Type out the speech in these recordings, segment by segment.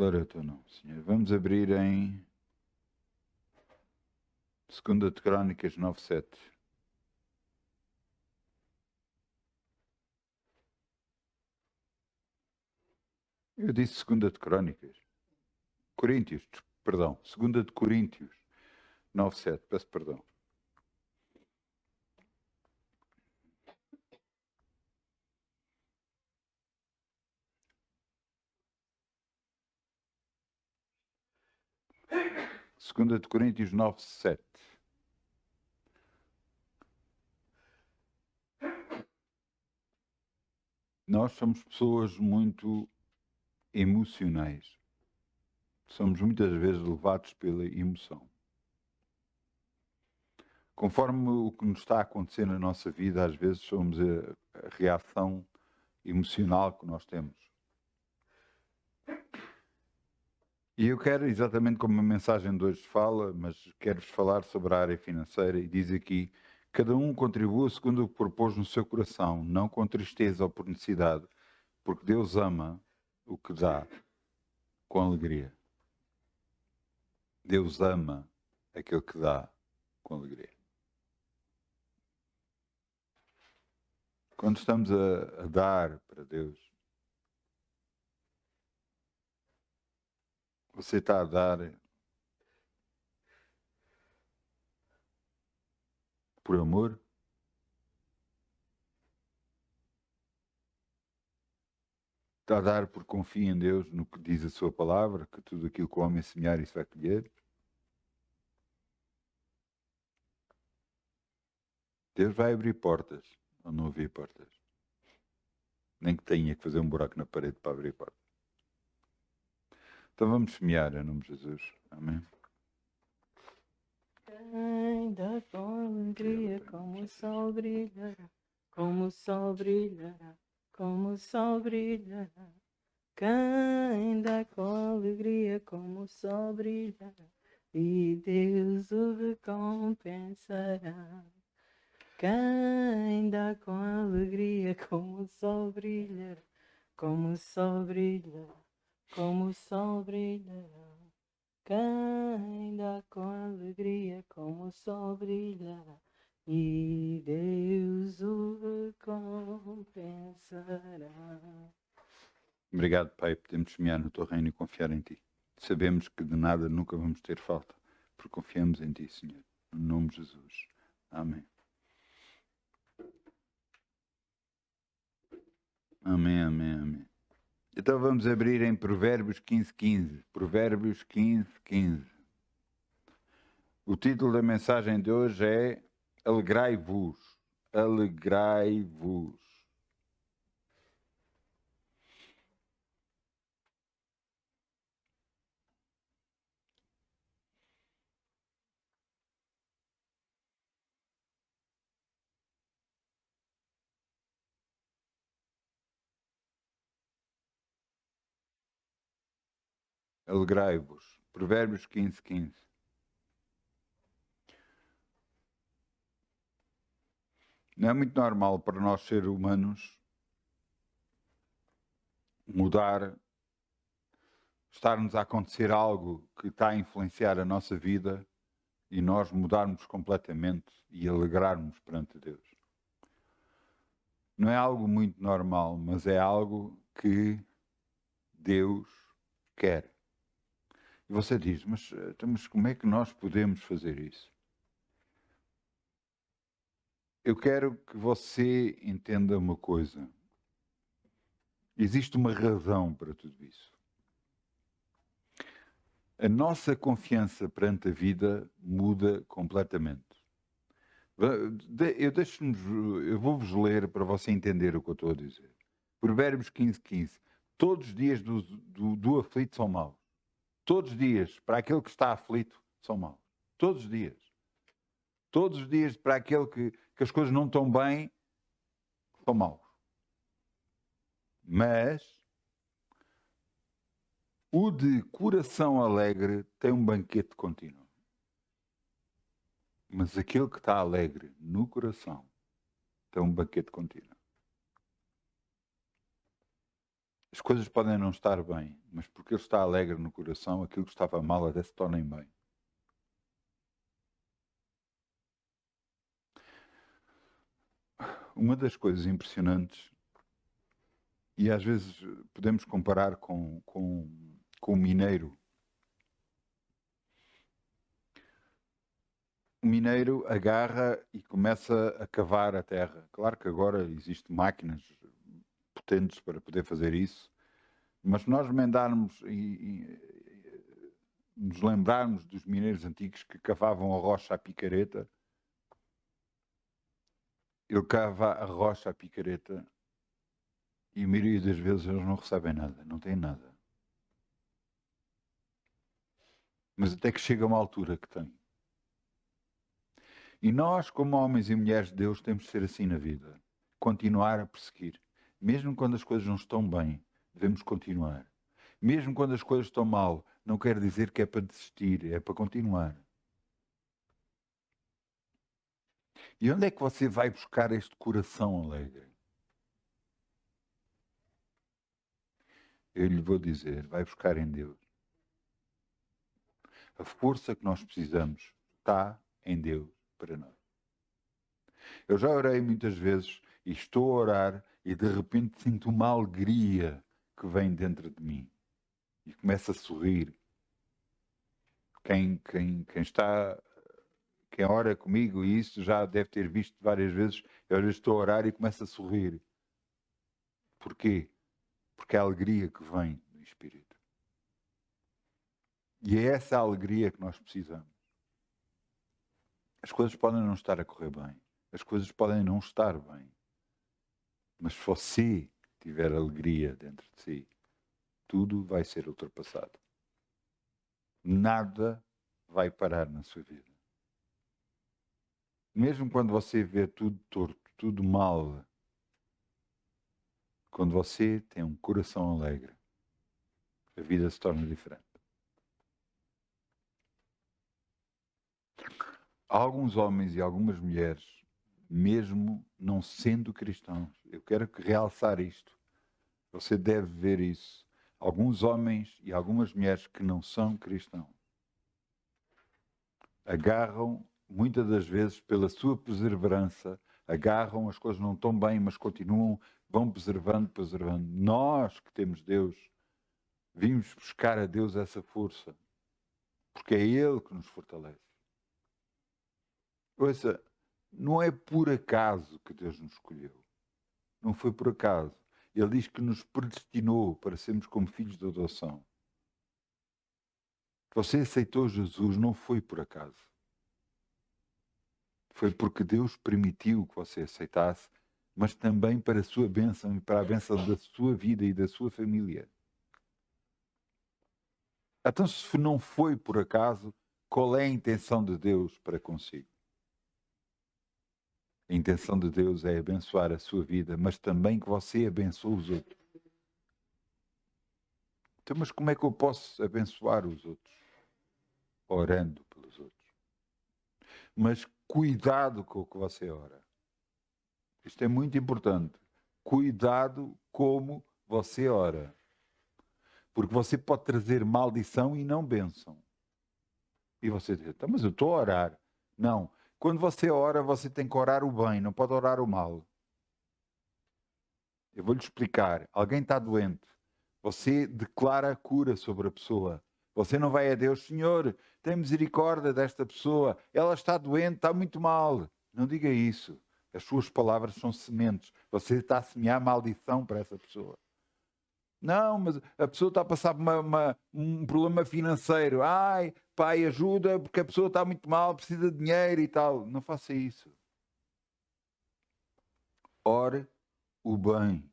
Glória ao teu nome, Senhor. Vamos abrir em 2 de Crónicas 9:7. Eu disse 2 de Crónicas. Coríntios, perdão. 2 de Coríntios 9:7. Peço perdão. Segunda de Coríntios 9:7. Nós somos pessoas muito emocionais. Somos muitas vezes levados pela emoção. Conforme o que nos está a acontecer na nossa vida, às vezes somos a reação emocional que nós temos. E eu quero, exatamente como a mensagem de hoje fala, mas quero-vos falar sobre a área financeira e diz aqui: cada um contribua segundo o que propôs no seu coração, não com tristeza ou por necessidade, porque Deus ama o que dá com alegria. Deus ama aquele que dá com alegria. Quando estamos a dar para Deus, você está a dar por amor? Está a dar porque confia em Deus, no que diz a sua palavra, que tudo aquilo que o homem semear, isso vai colher? Deus vai abrir portas, ou não abrir portas. Nem que tenha que fazer um buraco na parede para abrir portas. Então vamos semear em nome de Jesus. Amém. Ainda com alegria, como o sol brilhará, como o sol brilhará, como o sol brilhará. Quem dá com alegria, como o sol brilhará, e Deus o recompensará. Quem dá com alegria, como o sol brilhará, como o sol brilhará, como o sol brilhará. Quem dá com alegria, como o sol brilhará, e Deus o recompensará. Obrigado, Pai, podemos semear no teu reino e confiar em ti. Sabemos que de nada nunca vamos ter falta, porque confiamos em ti, Senhor. No nome de Jesus. Amém. Amém, amém, amém. Então vamos abrir em Provérbios 15:15. Provérbios 15:15. O título da mensagem de hoje é Alegrai-vos. Alegrai-vos. Alegrai-vos. Provérbios 15:15. Não é muito normal para nós, seres humanos, mudar, estar-nos a acontecer algo que está a influenciar a nossa vida e nós mudarmos completamente e alegrarmos perante Deus. Não é algo muito normal, mas é algo que Deus quer. E você diz, mas como é que nós podemos fazer isso? Eu quero que você entenda uma coisa. Existe uma razão para tudo isso. A nossa confiança perante a vida muda completamente. Eu vou-vos ler para você entender o que eu estou a dizer. Provérbios 15:15. Todos os dias do aflito são maus. Todos os dias, para aquele que está aflito, são maus. Todos os dias. Todos os dias, para aquele que as coisas não estão bem, são maus. Mas o de coração alegre tem um banquete contínuo. Mas aquele que está alegre no coração tem um banquete contínuo. As coisas podem não estar bem, mas porque ele está alegre no coração, aquilo que estava mal até se torna em bem. Uma das coisas impressionantes, e às vezes podemos comparar com o mineiro. O mineiro agarra e começa a cavar a terra. Claro que agora existem máquinas potentes para poder fazer isso, mas se nós emendarmos e nos lembrarmos dos mineiros antigos que cavavam a rocha à picareta, ele cava a rocha à picareta e a maioria das vezes eles não recebem nada, não têm nada. Mas até que chega uma altura que tem. E nós, como homens e mulheres de Deus, temos de ser assim na vida. Continuar a perseguir. Mesmo quando as coisas não estão bem, devemos continuar. Mesmo quando as coisas estão mal, não quer dizer que é para desistir, é para continuar. E onde é que você vai buscar este coração alegre? Eu lhe vou dizer, vai buscar em Deus. A força que nós precisamos está em Deus para nós. Eu já orei muitas vezes e estou a orar e de repente sinto uma alegria que vem dentro de mim e começo a sorrir. Quem ora comigo, e isso já deve ter visto várias vezes, eu às vezes estou a orar e começo a sorrir. Porquê? Porque é a alegria que vem do Espírito. E é essa alegria que nós precisamos. As coisas podem não estar a correr bem. As coisas podem não estar bem. Mas se você tiver alegria dentro de si, tudo vai ser ultrapassado. Nada vai parar na sua vida. Mesmo quando você vê tudo torto, tudo mal, quando você tem um coração alegre, a vida se torna diferente. Há alguns homens e algumas mulheres, mesmo não sendo cristãos, eu quero realçar isto. Você deve ver isso. Alguns homens e algumas mulheres que não são cristãos agarram, muitas das vezes, pela sua perseverança, agarram, as coisas não estão bem, mas continuam, vão preservando. Nós que temos Deus, vimos buscar a Deus essa força, porque é Ele que nos fortalece. Ouça, não é por acaso que Deus nos escolheu. Não foi por acaso. Ele diz que nos predestinou para sermos como filhos de adoção. Você aceitou Jesus não foi por acaso. Foi porque Deus permitiu que você aceitasse, mas também para a sua bênção e para a bênção da sua vida e da sua família. Então, se não foi por acaso, qual é a intenção de Deus para consigo? A intenção de Deus é abençoar a sua vida, mas também que você abençoe os outros. Então, mas como é que eu posso abençoar os outros? Orando pelos outros. Mas cuidado com o que você ora. Isto é muito importante. Cuidado como você ora. Porque você pode trazer maldição e não bênção. E você diz, tá, mas eu estou a orar. Não. Quando você ora, você tem que orar o bem, não pode orar o mal. Eu vou-lhe explicar. Alguém está doente. Você declara a cura sobre a pessoa. Você não vai a Deus, Senhor, tem misericórdia desta pessoa. Ela está doente, está muito mal. Não diga isso. As suas palavras são sementes. Você está a semear maldição para essa pessoa. Não, mas a pessoa está a passar por um problema financeiro. Ai, pai, ajuda, porque a pessoa está muito mal, precisa de dinheiro e tal. Não faça isso. Ore o bem.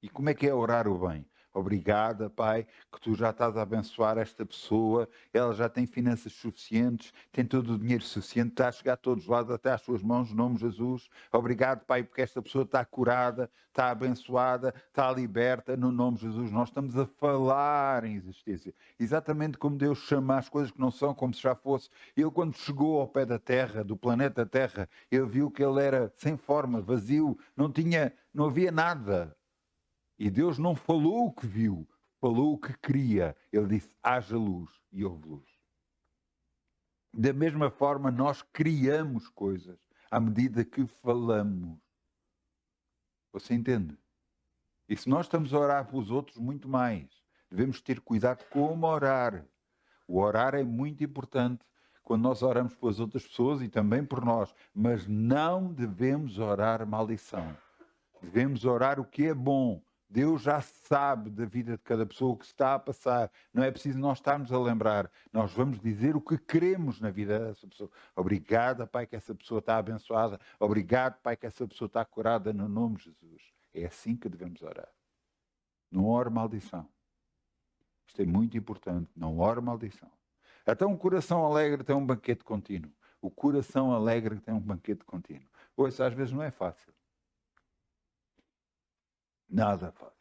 E como é que é orar o bem? Obrigada, Pai, que tu já estás a abençoar esta pessoa, ela já tem finanças suficientes, tem todo o dinheiro suficiente, está a chegar a todos os lados, até às suas mãos, no nome de Jesus. Obrigado, Pai, porque esta pessoa está curada, está abençoada, está liberta, no nome de Jesus. Nós estamos a falar em existência, exatamente como Deus chama as coisas que não são como se já fosse. Ele, quando chegou ao pé da Terra, do planeta Terra, ele viu que ele era sem forma, vazio, não havia nada. E Deus não falou o que viu, falou o que queria. Ele disse, haja luz, e houve luz. Da mesma forma, nós criamos coisas à medida que falamos. Você entende? E se nós estamos a orar pelos outros, muito mais. Devemos ter cuidado como orar. O orar é muito importante quando nós oramos pelas outras pessoas e também por nós. Mas não devemos orar maldição. Devemos orar o que é bom. Deus já sabe da vida de cada pessoa o que está a passar. Não é preciso nós estarmos a lembrar. Nós vamos dizer o que queremos na vida dessa pessoa. Obrigado, Pai, que essa pessoa está abençoada. Obrigado, Pai, que essa pessoa está curada no nome de Jesus. É assim que devemos orar. Não ore maldição. Isto é muito importante. Não ore maldição. Até um coração alegre tem um banquete contínuo. O coração alegre tem um banquete contínuo. Pois às vezes não é fácil. Nada fácil.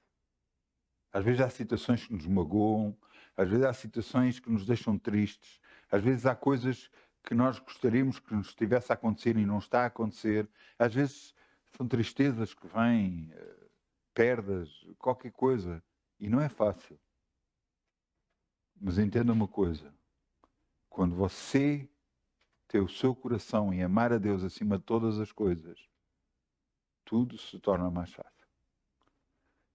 Às vezes há situações que nos magoam, às vezes há situações que nos deixam tristes, às vezes há coisas que nós gostaríamos que nos estivesse a acontecer e não está a acontecer. Às vezes são tristezas que vêm, perdas, qualquer coisa. E não é fácil. Mas entenda uma coisa. Quando você tem o seu coração em amar a Deus acima de todas as coisas, tudo se torna mais fácil.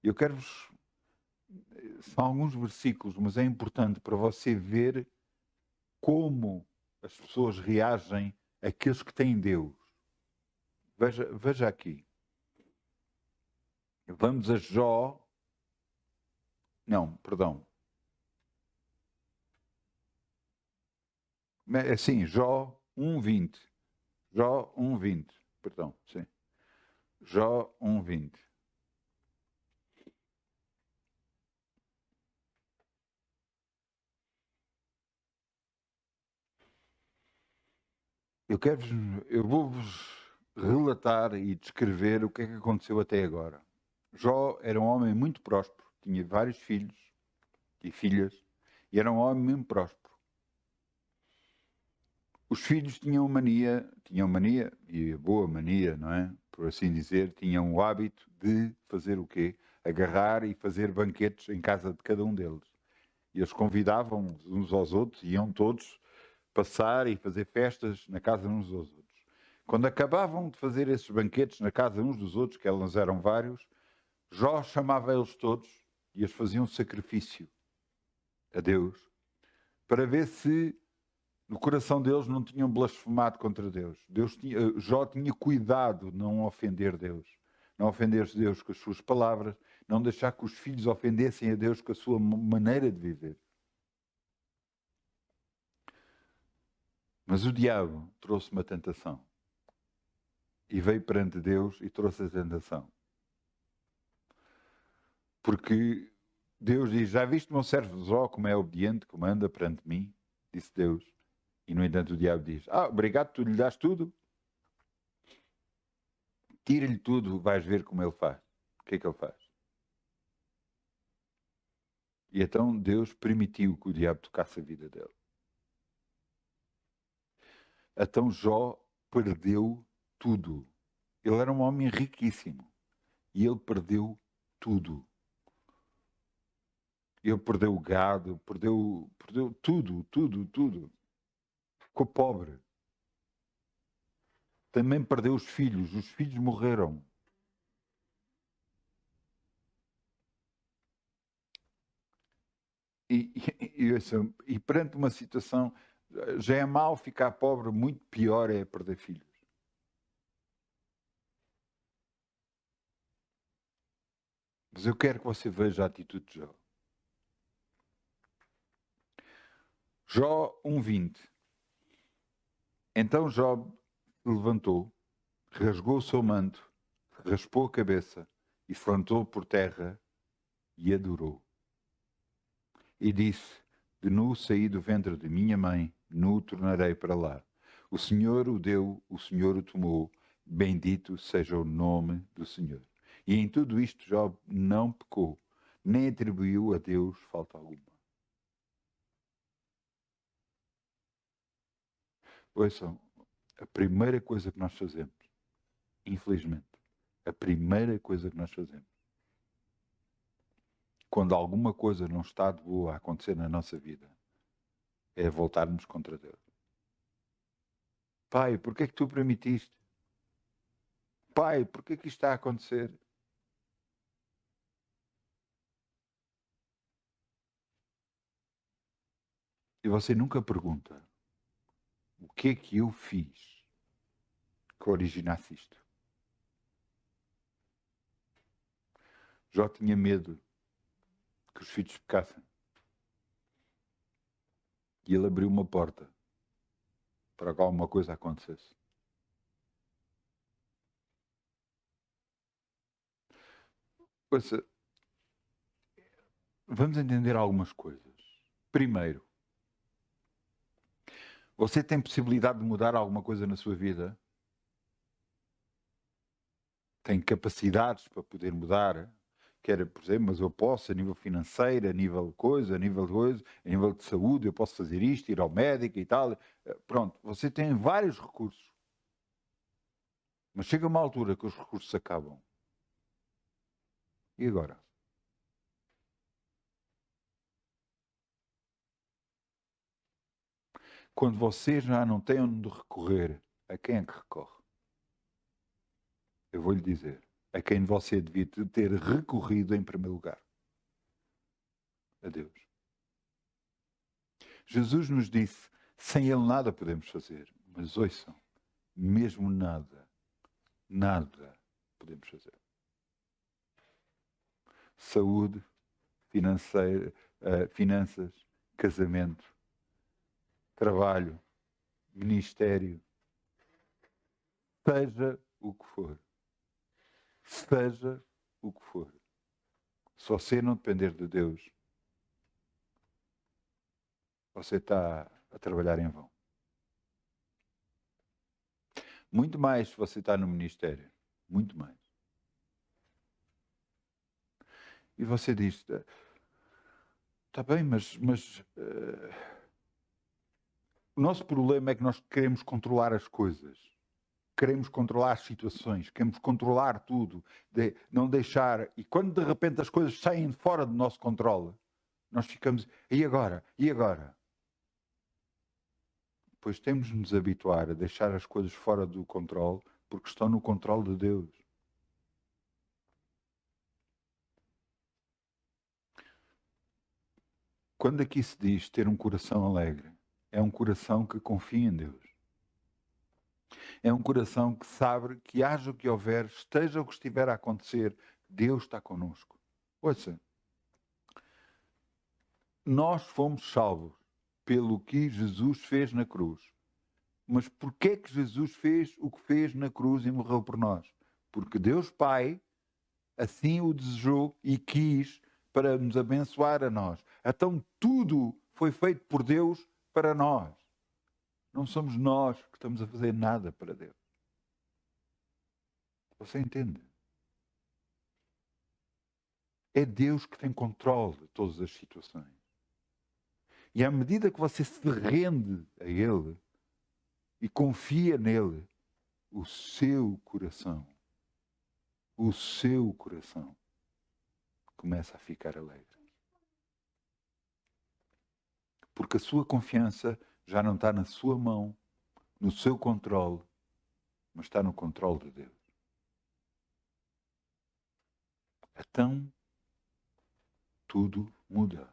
Eu quero-vos... São alguns versículos, mas é importante para você ver como as pessoas reagem àqueles que têm Deus. Veja aqui. Vamos a Jó. Não, perdão. Sim, Jó 1:20. Jó 1:20. Perdão, sim. Jó 1:20. Eu vou-vos relatar e descrever o que é que aconteceu até agora. Jó era um homem muito próspero, tinha vários filhos e filhas, e era um homem muito próspero. Os filhos tinham mania, e a boa mania, não é? Por assim dizer, tinham o hábito de fazer o quê? Agarrar e fazer banquetes em casa de cada um deles. E eles convidavam uns aos outros, iam todos passar e fazer festas na casa uns dos outros. Quando acabavam de fazer esses banquetes na casa uns dos outros, que eles eram vários, Jó chamava eles todos e eles faziam sacrifício a Deus para ver se no coração deles não tinham blasfemado contra Deus. Jó tinha cuidado de não ofender Deus. Não ofender Deus com as suas palavras, não deixar que os filhos ofendessem a Deus com a sua maneira de viver. Mas o diabo trouxe uma tentação. E veio perante Deus e trouxe a tentação. Porque Deus diz, já viste o meu servo Jó como é obediente, como anda perante mim? Disse Deus. E no entanto o diabo diz, obrigado, tu lhe dás tudo. Tira-lhe tudo, vais ver como ele faz. O que é que ele faz? E então Deus permitiu que o diabo tocasse a vida dele. Então Jó perdeu tudo. Ele era um homem riquíssimo. E ele perdeu tudo. Ele perdeu o gado, perdeu tudo. Ficou pobre. Também perdeu os filhos morreram. E perante uma situação, já é mau ficar pobre, muito pior é perder filhos. Mas eu quero que você veja a atitude de Jó. Jó 1:20. Então Jó se levantou, rasgou o seu manto, raspou a cabeça e se levantou por terra e adorou. E disse, de nu saí do ventre de minha mãe, nu tornarei para lá. O Senhor o deu, o Senhor o tomou, bendito seja o nome do Senhor. E em tudo isto Jó não pecou, nem atribuiu a Deus falta alguma. Ouçam, a primeira coisa que nós fazemos, infelizmente, a primeira coisa que nós fazemos quando alguma coisa não está de boa a acontecer na nossa vida, é voltarmos contra Deus. Pai, porquê é que tu permitiste? Pai, porquê é que isto está a acontecer? E você nunca pergunta, o que é que eu fiz que originasse isto? Jó tinha medo que os filhos pecassem. E ele abriu uma porta para que alguma coisa acontecesse. Ouça, vamos entender algumas coisas. Primeiro, você tem possibilidade de mudar alguma coisa na sua vida? Tem capacidades para poder mudar? Quer, por exemplo, mas eu posso, a nível financeiro, a nível de coisa, a nível de saúde, eu posso fazer isto, ir ao médico e tal. Pronto, você tem vários recursos. Mas chega uma altura que os recursos acabam. E agora? Quando você já não tem onde recorrer, a quem é que recorre? Eu vou lhe dizer, a quem você devia ter recorrido em primeiro lugar. A Deus. Jesus nos disse, sem Ele nada podemos fazer. Mas ouçam, mesmo nada podemos fazer. Saúde, finanças, casamento, trabalho, ministério, seja o que for. Seja o que for. Se você não depender de Deus, você está a trabalhar em vão. Muito mais se você está no ministério. Muito mais. E você diz, está bem, mas o nosso problema é que nós queremos controlar as coisas. Queremos controlar as situações. Queremos controlar tudo. Não deixar... E quando de repente as coisas saem fora do nosso controle, nós ficamos... E agora? E agora? Pois temos de nos habituar a deixar as coisas fora do controle, porque estão no controle de Deus. Quando aqui se diz ter um coração alegre, é um coração que confia em Deus. É um coração que sabe que haja o que houver, esteja o que estiver a acontecer, Deus está connosco. Ouça, nós fomos salvos pelo que Jesus fez na cruz. Mas porquê que Jesus fez o que fez na cruz e morreu por nós? Porque Deus Pai assim o desejou e quis para nos abençoar a nós. Então tudo foi feito por Deus para nós. Não somos nós que estamos a fazer nada para Deus. Você entende? É Deus que tem controle de todas as situações. E à medida que você se rende a Ele e confia nele, o seu coração começa a ficar alegre. Porque a sua confiança já não está na sua mão, no seu controle, mas está no controle de Deus. Então, tudo muda.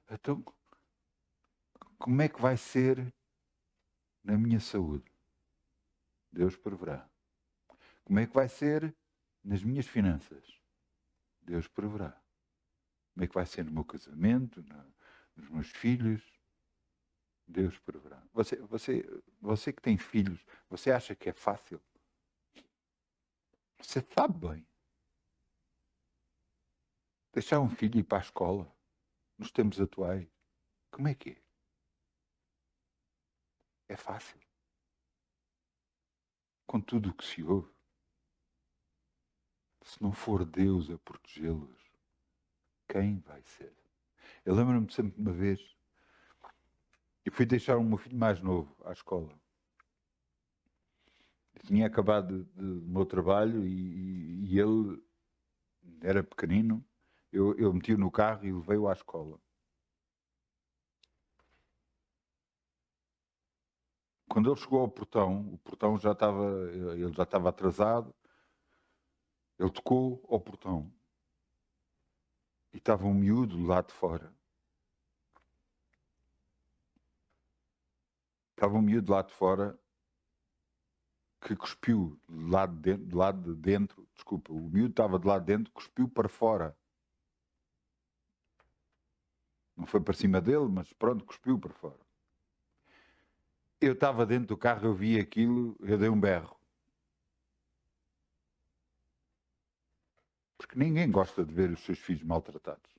Então, como é que vai ser na minha saúde? Deus proverá. Como é que vai ser nas minhas finanças? Deus proverá. Como é que vai ser no meu casamento, nos meus filhos? Deus proverá. Você que tem filhos, você acha que é fácil? Você sabe bem. Deixar um filho ir para a escola, nos tempos atuais, como é que é? É fácil. Com tudo o que se ouve. Se não for Deus a protegê-los, quem vai ser? Eu lembro-me sempre de uma vez, eu fui deixar o meu filho mais novo à escola. Eu tinha acabado do meu trabalho e ele era pequenino, eu meti-o no carro e levei-o à escola. Quando ele chegou ao portão, o portão ele já estava atrasado, ele tocou ao portão e estava um miúdo lá de fora. Estava um miúdo lá de fora que cuspiu de lado de dentro, desculpa, o miúdo estava de lado de dentro, cuspiu para fora. Não foi para cima dele, mas pronto, cuspiu para fora. Eu estava dentro do carro, eu vi aquilo, eu dei um berro. Porque ninguém gosta de ver os seus filhos maltratados.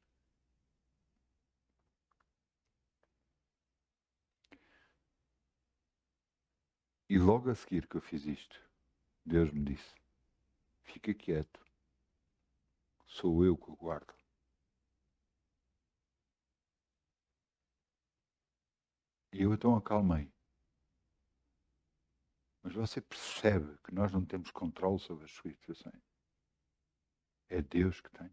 E logo a seguir que eu fiz isto, Deus me disse, fica quieto, sou eu que o guardo. E eu então acalmei. Mas você percebe que nós não temos controle sobre as suas situações. É Deus que tem.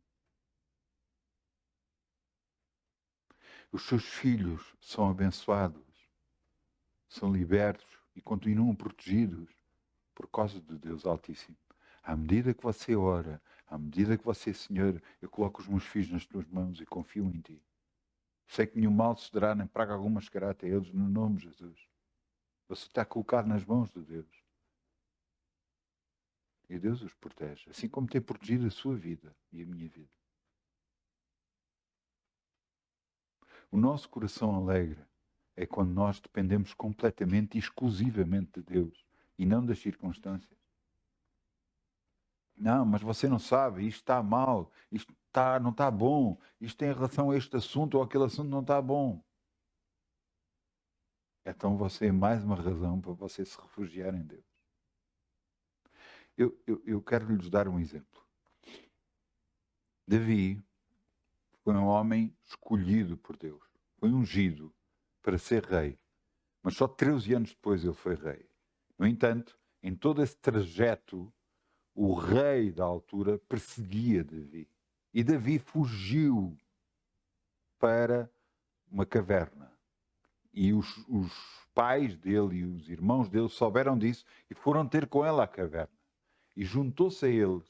Os seus filhos são abençoados, são libertos e continuam protegidos por causa de Deus Altíssimo. À medida que você ora, à medida que você, Senhor, eu coloco os meus filhos nas tuas mãos e confio em ti. Sei que nenhum mal se dará, nem praga alguma chegará até eles, no nome de Jesus. Você está colocado nas mãos de Deus. E Deus os protege, assim como tem protegido a sua vida e a minha vida. O nosso coração alegre é quando nós dependemos completamente e exclusivamente de Deus e não das circunstâncias. Não, mas você não sabe, isto está mal, não está bom, isto tem relação a este assunto ou aquele assunto não está bom. Então você é mais uma razão para você se refugiar em Deus. Eu quero lhes dar um exemplo. Davi foi um homem escolhido por Deus, foi ungido para ser rei, mas só 13 anos depois ele foi rei. No entanto, em todo esse trajeto, o rei da altura perseguia Davi. E Davi fugiu para uma caverna. E os pais dele e os irmãos dele souberam disso e foram ter com ele à caverna. E juntou-se a eles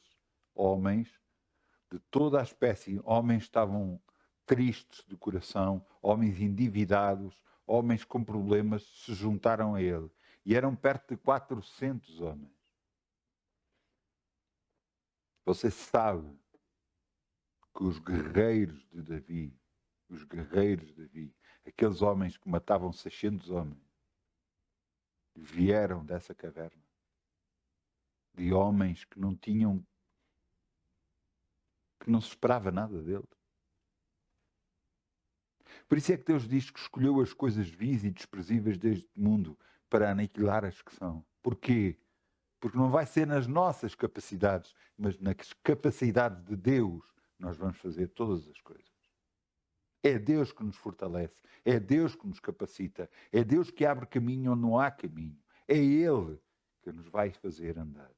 homens de toda a espécie. Homens que estavam tristes de coração, homens endividados, homens com problemas, se juntaram a ele. E eram perto de 400 homens. Você sabe que os guerreiros de Davi, aqueles homens que matavam 600 homens, vieram dessa caverna. De homens que não tinham, que não se esperava nada deles. Por isso é que Deus diz que escolheu as coisas vis e desprezíveis deste mundo para aniquilar as que são. Porquê? Porque não vai ser nas nossas capacidades, mas nas capacidades de Deus nós vamos fazer todas as coisas. É Deus que nos fortalece, é Deus que nos capacita, é Deus que abre caminho onde não há caminho. É Ele que nos vai fazer andar.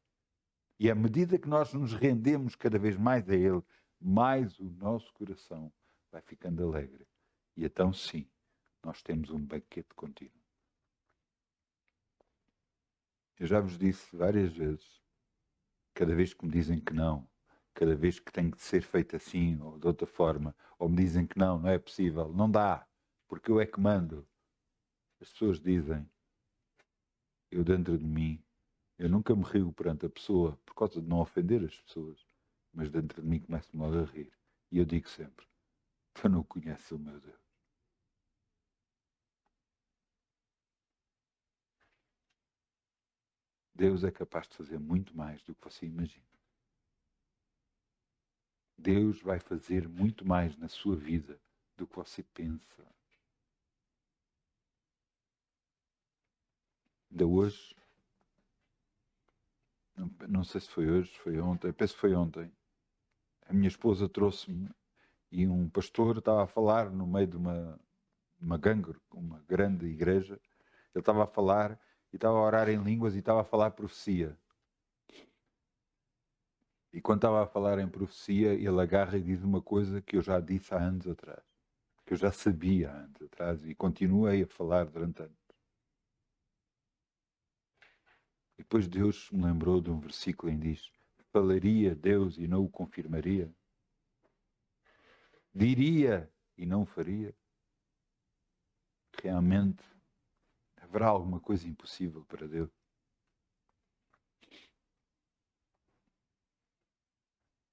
E à medida que nós nos rendemos cada vez mais a Ele, mais o nosso coração vai ficando alegre. E então sim, nós temos um banquete contínuo. Eu já vos disse várias vezes, cada vez que me dizem que não, cada vez que tem que ser feito assim ou de outra forma, ou me dizem que não, não é possível, não dá, porque eu é que mando. As pessoas dizem, eu dentro de mim, eu nunca me rio perante a pessoa por causa de não ofender as pessoas, mas dentro de mim começo-me logo a rir. E eu digo sempre, tu não conheces o meu Deus. Deus é capaz de fazer muito mais do que você imagina. Deus vai fazer muito mais na sua vida do que você pensa. Ainda hoje, não sei se foi hoje, foi ontem, penso que foi ontem, a minha esposa trouxe-me e um pastor estava a falar no meio de uma grande igreja, ele estava a falar e estava a orar em línguas e estava a falar profecia. E quando estava a falar em profecia, ele agarra e diz uma coisa que eu já disse há anos atrás, que eu já sabia há anos atrás e continuei a falar durante anos. E depois Deus me lembrou de um versículo em que diz: falaria Deus e não o confirmaria? Diria e não faria? Realmente haverá alguma coisa impossível para Deus?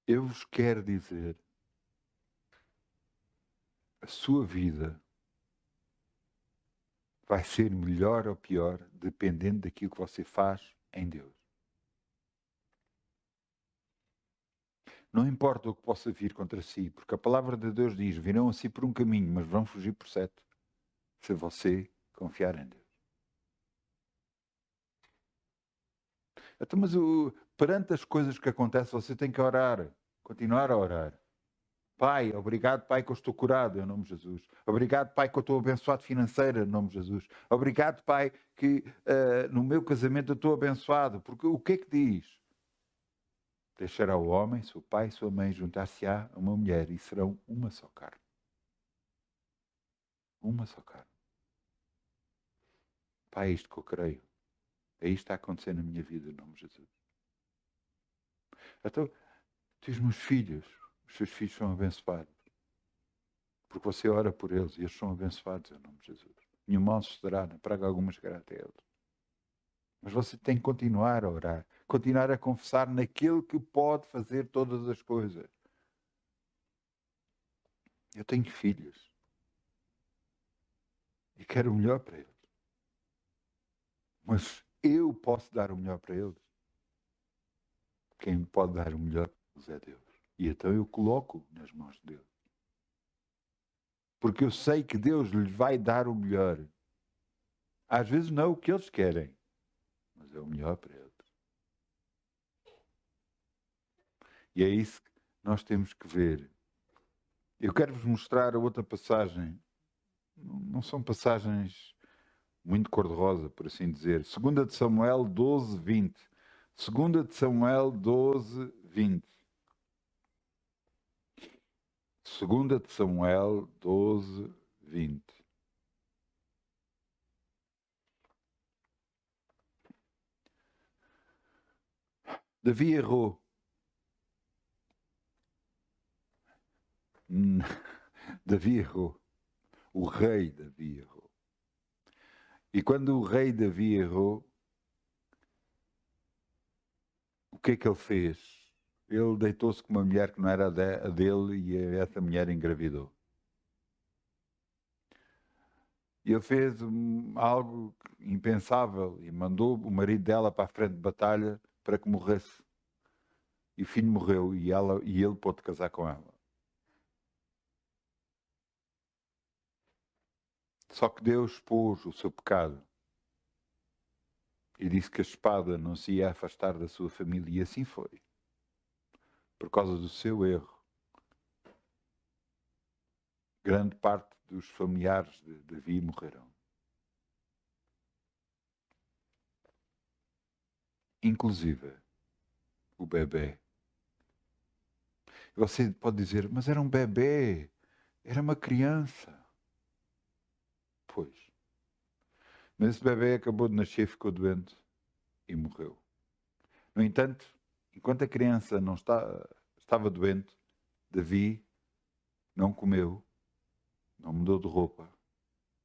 Eu vos quero dizer, a sua vida vai ser melhor ou pior dependendo daquilo que você faz em Deus. Não importa o que possa vir contra si, porque a palavra de Deus diz: virão a si por um caminho, mas vão fugir por sete, se você confiar em Deus. Então, mas perante as coisas que acontecem, você tem que orar, continuar a orar. Pai, obrigado, Pai, que eu estou curado, em nome de Jesus. Obrigado, Pai, que eu estou abençoado financeiro, em nome de Jesus. Obrigado, Pai, que no meu casamento eu estou abençoado. Porque o que é que diz? Deixará o homem, seu pai e sua mãe, juntar-se-á a uma mulher e serão uma só carne. Uma só carne. Pai, é isto que eu creio. É isto que está a acontecer na minha vida, em nome de Jesus. Então, diz meus filhos, os seus filhos são abençoados. Porque você ora por eles e eles são abençoados, em nome de Jesus. Nenhum mal sucederá, na praga alguma chegará até eles. Mas você tem que continuar a orar, continuar a confessar naquele que pode fazer todas as coisas. Eu tenho filhos e quero o melhor para eles. Mas eu posso dar o melhor para eles. Quem pode dar o melhor para eles é Deus. E então eu coloco nas mãos de Deus. Porque eu sei que Deus lhes vai dar o melhor. Às vezes não é o que eles querem, mas é o melhor para eles. E é isso que nós temos que ver. Eu quero vos mostrar a outra passagem. Não são passagens muito cor-de-rosa, por assim dizer. 2 de Samuel 12, 20. 2 de Samuel 12, 20. 2 de Samuel 12, 20. Davi errou. Davi errou. O rei Davi errou. E quando o rei Davi errou, o que é que ele fez? Ele deitou-se com uma mulher que não era a dele e essa mulher engravidou. E ele fez algo impensável e mandou o marido dela para a frente de batalha para que morresse. E o filho morreu e ele pôde casar com ela. Só que Deus pôs o seu pecado e disse que a espada não se ia afastar da sua família, e assim foi. Por causa do seu erro, grande parte dos familiares de Davi morreram. Inclusive o bebê. Você pode dizer, mas era um bebê, era uma criança. Pois. Mas esse bebê acabou de nascer, ficou doente e morreu. No entanto, enquanto a criança não estava doente, Davi não comeu, não mudou de roupa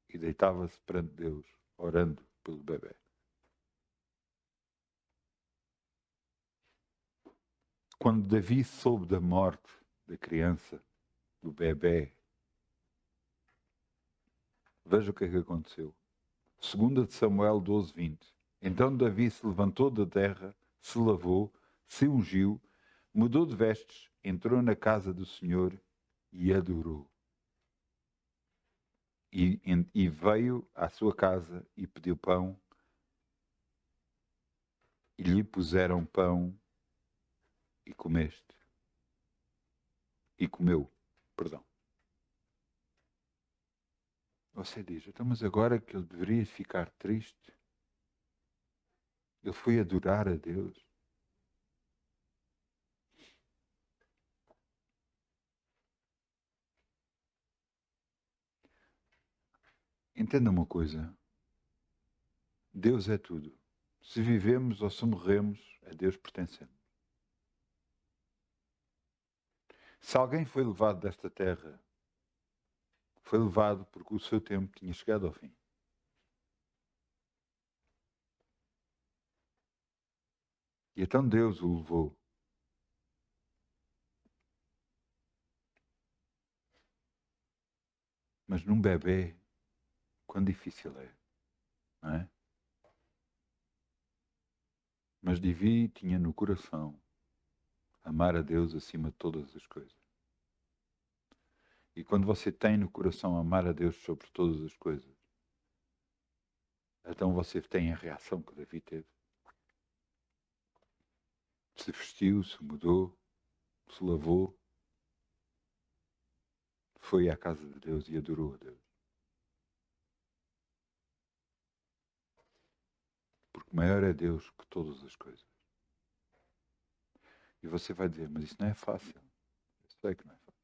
e deitava-se perante Deus, orando pelo bebê. Quando Davi soube da morte da criança, do bebê, veja o que é que aconteceu. 2 de Samuel 12, 20. Então Davi se levantou da terra, se lavou, se ungiu, mudou de vestes, entrou na casa do Senhor e adorou. E veio à sua casa e pediu pão, e lhe puseram pão e comeste. E comeu, perdão. Você diz, então, mas agora que ele deveria ficar triste, ele foi adorar a Deus. Entenda uma coisa. Deus é tudo. Se vivemos ou se morremos, a Deus pertencemos. Se alguém foi levado desta terra, foi levado porque o seu tempo tinha chegado ao fim. E então Deus o levou. Mas num bebê, quão difícil é, não é? Mas Davi tinha no coração amar a Deus acima de todas as coisas. E quando você tem no coração amar a Deus sobre todas as coisas, então você tem a reação que Davi teve. Se vestiu, se mudou, se lavou, foi à casa de Deus e adorou a Deus. Porque maior é Deus que todas as coisas. E você vai dizer, mas isso não é fácil. Eu sei que não é fácil.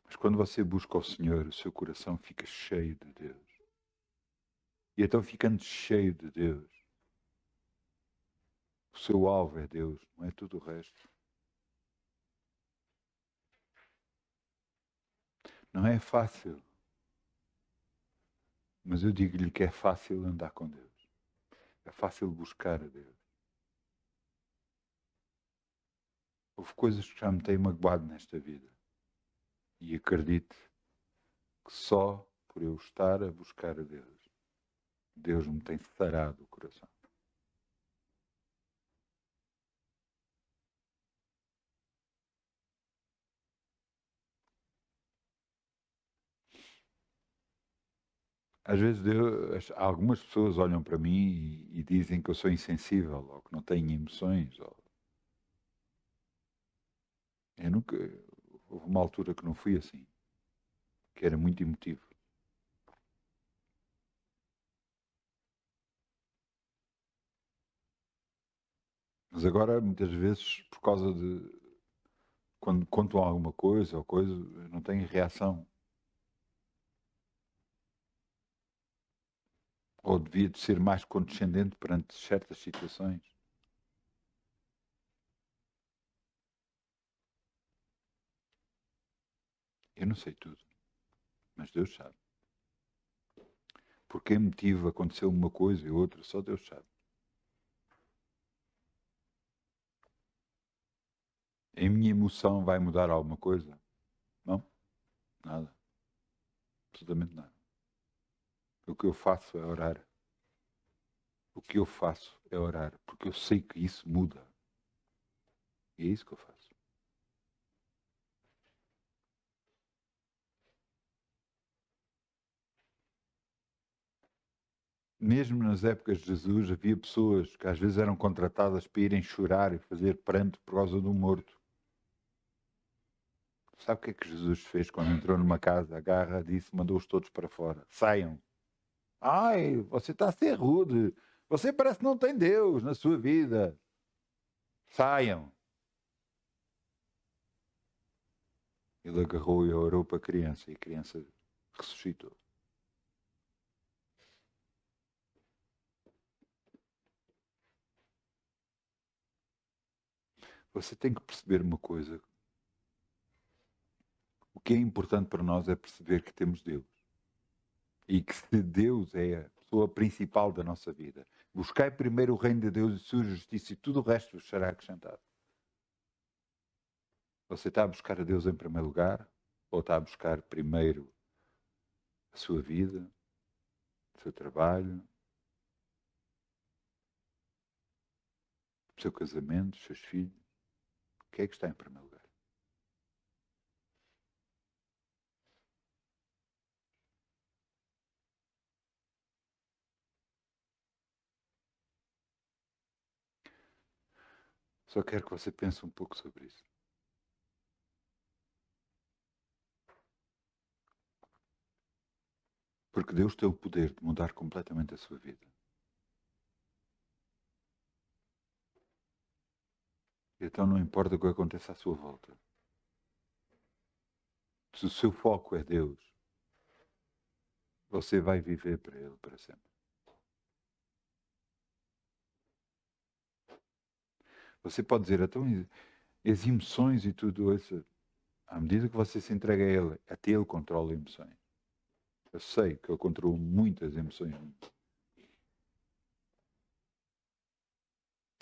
Mas quando você busca o Senhor, o seu coração fica cheio de Deus. E então, ficando cheio de Deus, o seu alvo é Deus, não é tudo o resto. Não é fácil. Mas eu digo-lhe que é fácil andar com Deus. É fácil buscar a Deus. Houve coisas que já me têm magoado nesta vida. E acredite que só por eu estar a buscar a Deus, Deus me tem sarado o coração. Às vezes algumas pessoas olham para mim e dizem que eu sou insensível ou que não tenho emoções. Eu nunca. Houve uma altura que não fui assim, que era muito emotivo. Mas agora, muitas vezes, por causa de. Quando contam alguma coisa ou coisa, eu não tenho reação. Ou devia de ser mais condescendente perante certas situações. Eu não sei tudo, mas Deus sabe. Por que motivo aconteceu uma coisa e outra, só Deus sabe. A minha emoção vai mudar alguma coisa? Não, nada. Absolutamente nada. O que eu faço é orar. O que eu faço é orar, porque eu sei que isso muda. E é isso que eu faço. Mesmo nas épocas de Jesus, havia pessoas que às vezes eram contratadas para irem chorar e fazer pranto por causa de um morto. Sabe o que é que Jesus fez quando entrou numa casa? Agarra, disse, mandou-os todos para fora. Saiam. Ai, você está a ser rude. Você parece que não tem Deus na sua vida. Saiam. Ele agarrou e orou para a criança e a criança ressuscitou. Você tem que perceber uma coisa. O que é importante para nós é perceber que temos Deus. E que se Deus é a pessoa principal da nossa vida, buscai primeiro o reino de Deus e sua justiça e tudo o resto vos será acrescentado. Você está a buscar a Deus em primeiro lugar? Ou está a buscar primeiro a sua vida, o seu trabalho, o seu casamento, os seus filhos? O que é que está em primeiro lugar? Só quero que você pense um pouco sobre isso. Porque Deus tem o poder de mudar completamente a sua vida. Então não importa o que aconteça à sua volta. Se o seu foco é Deus, você vai viver para Ele para sempre. Você pode dizer, então, as emoções e tudo isso, à medida que você se entrega a Ele, até Ele controla emoções. Eu sei que Ele controla muitas emoções.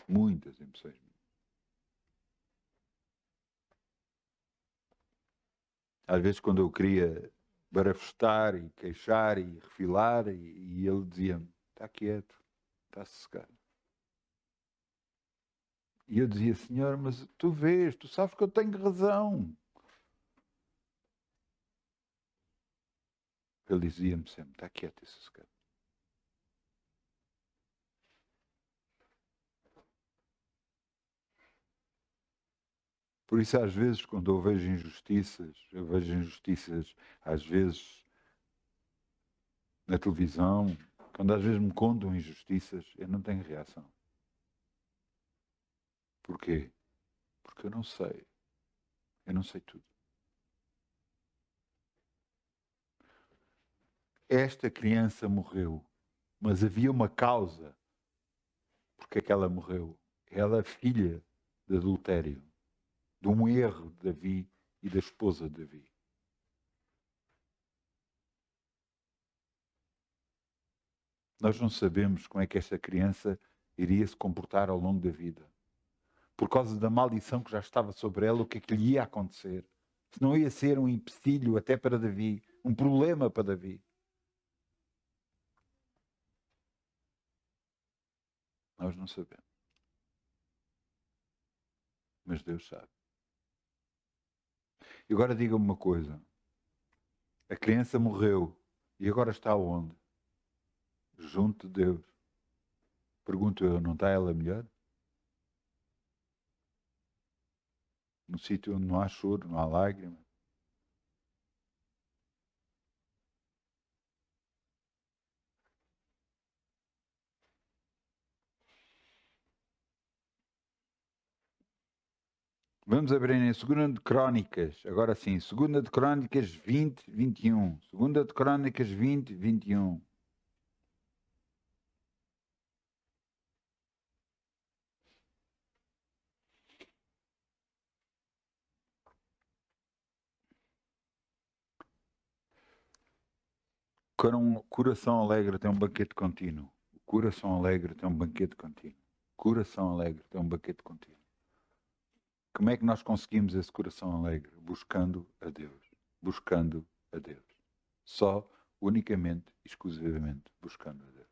Muitas emoções. Às vezes, quando eu queria barafustar e queixar e refilar, e Ele dizia-me, está quieto, está sossegado. E eu dizia, Senhor, mas tu vês, tu sabes que eu tenho razão. Ele dizia-me sempre, está quieto e sossegado. Por isso, às vezes, quando eu vejo injustiças, às vezes, na televisão, quando às vezes me contam injustiças, eu não tenho reação. Porquê? Porque eu não sei. Eu não sei tudo. Esta criança morreu, mas havia uma causa porque é que ela morreu. Ela é filha de adultério, de um erro de Davi e da esposa de Davi. Nós não sabemos como é que esta criança iria se comportar ao longo da vida. Por causa da maldição que já estava sobre ela, o que é que lhe ia acontecer? Se não ia ser um empecilho até para Davi, um problema para Davi. Nós não sabemos. Mas Deus sabe. E agora diga-me uma coisa. A criança morreu e agora está onde? Junto de Deus. Pergunto eu, não está ela melhor? No sítio onde não há choro, não há lágrima. Vamos abrir em 2 de Crónicas, agora sim, 2 de Crónicas 20, 21. 2 de Crónicas 20, 21. Coração alegre tem um banquete contínuo. Coração alegre tem um banquete contínuo. Coração alegre tem um banquete contínuo. Como é que nós conseguimos esse coração alegre? Buscando a Deus. Buscando a Deus. Só, unicamente, exclusivamente, buscando a Deus.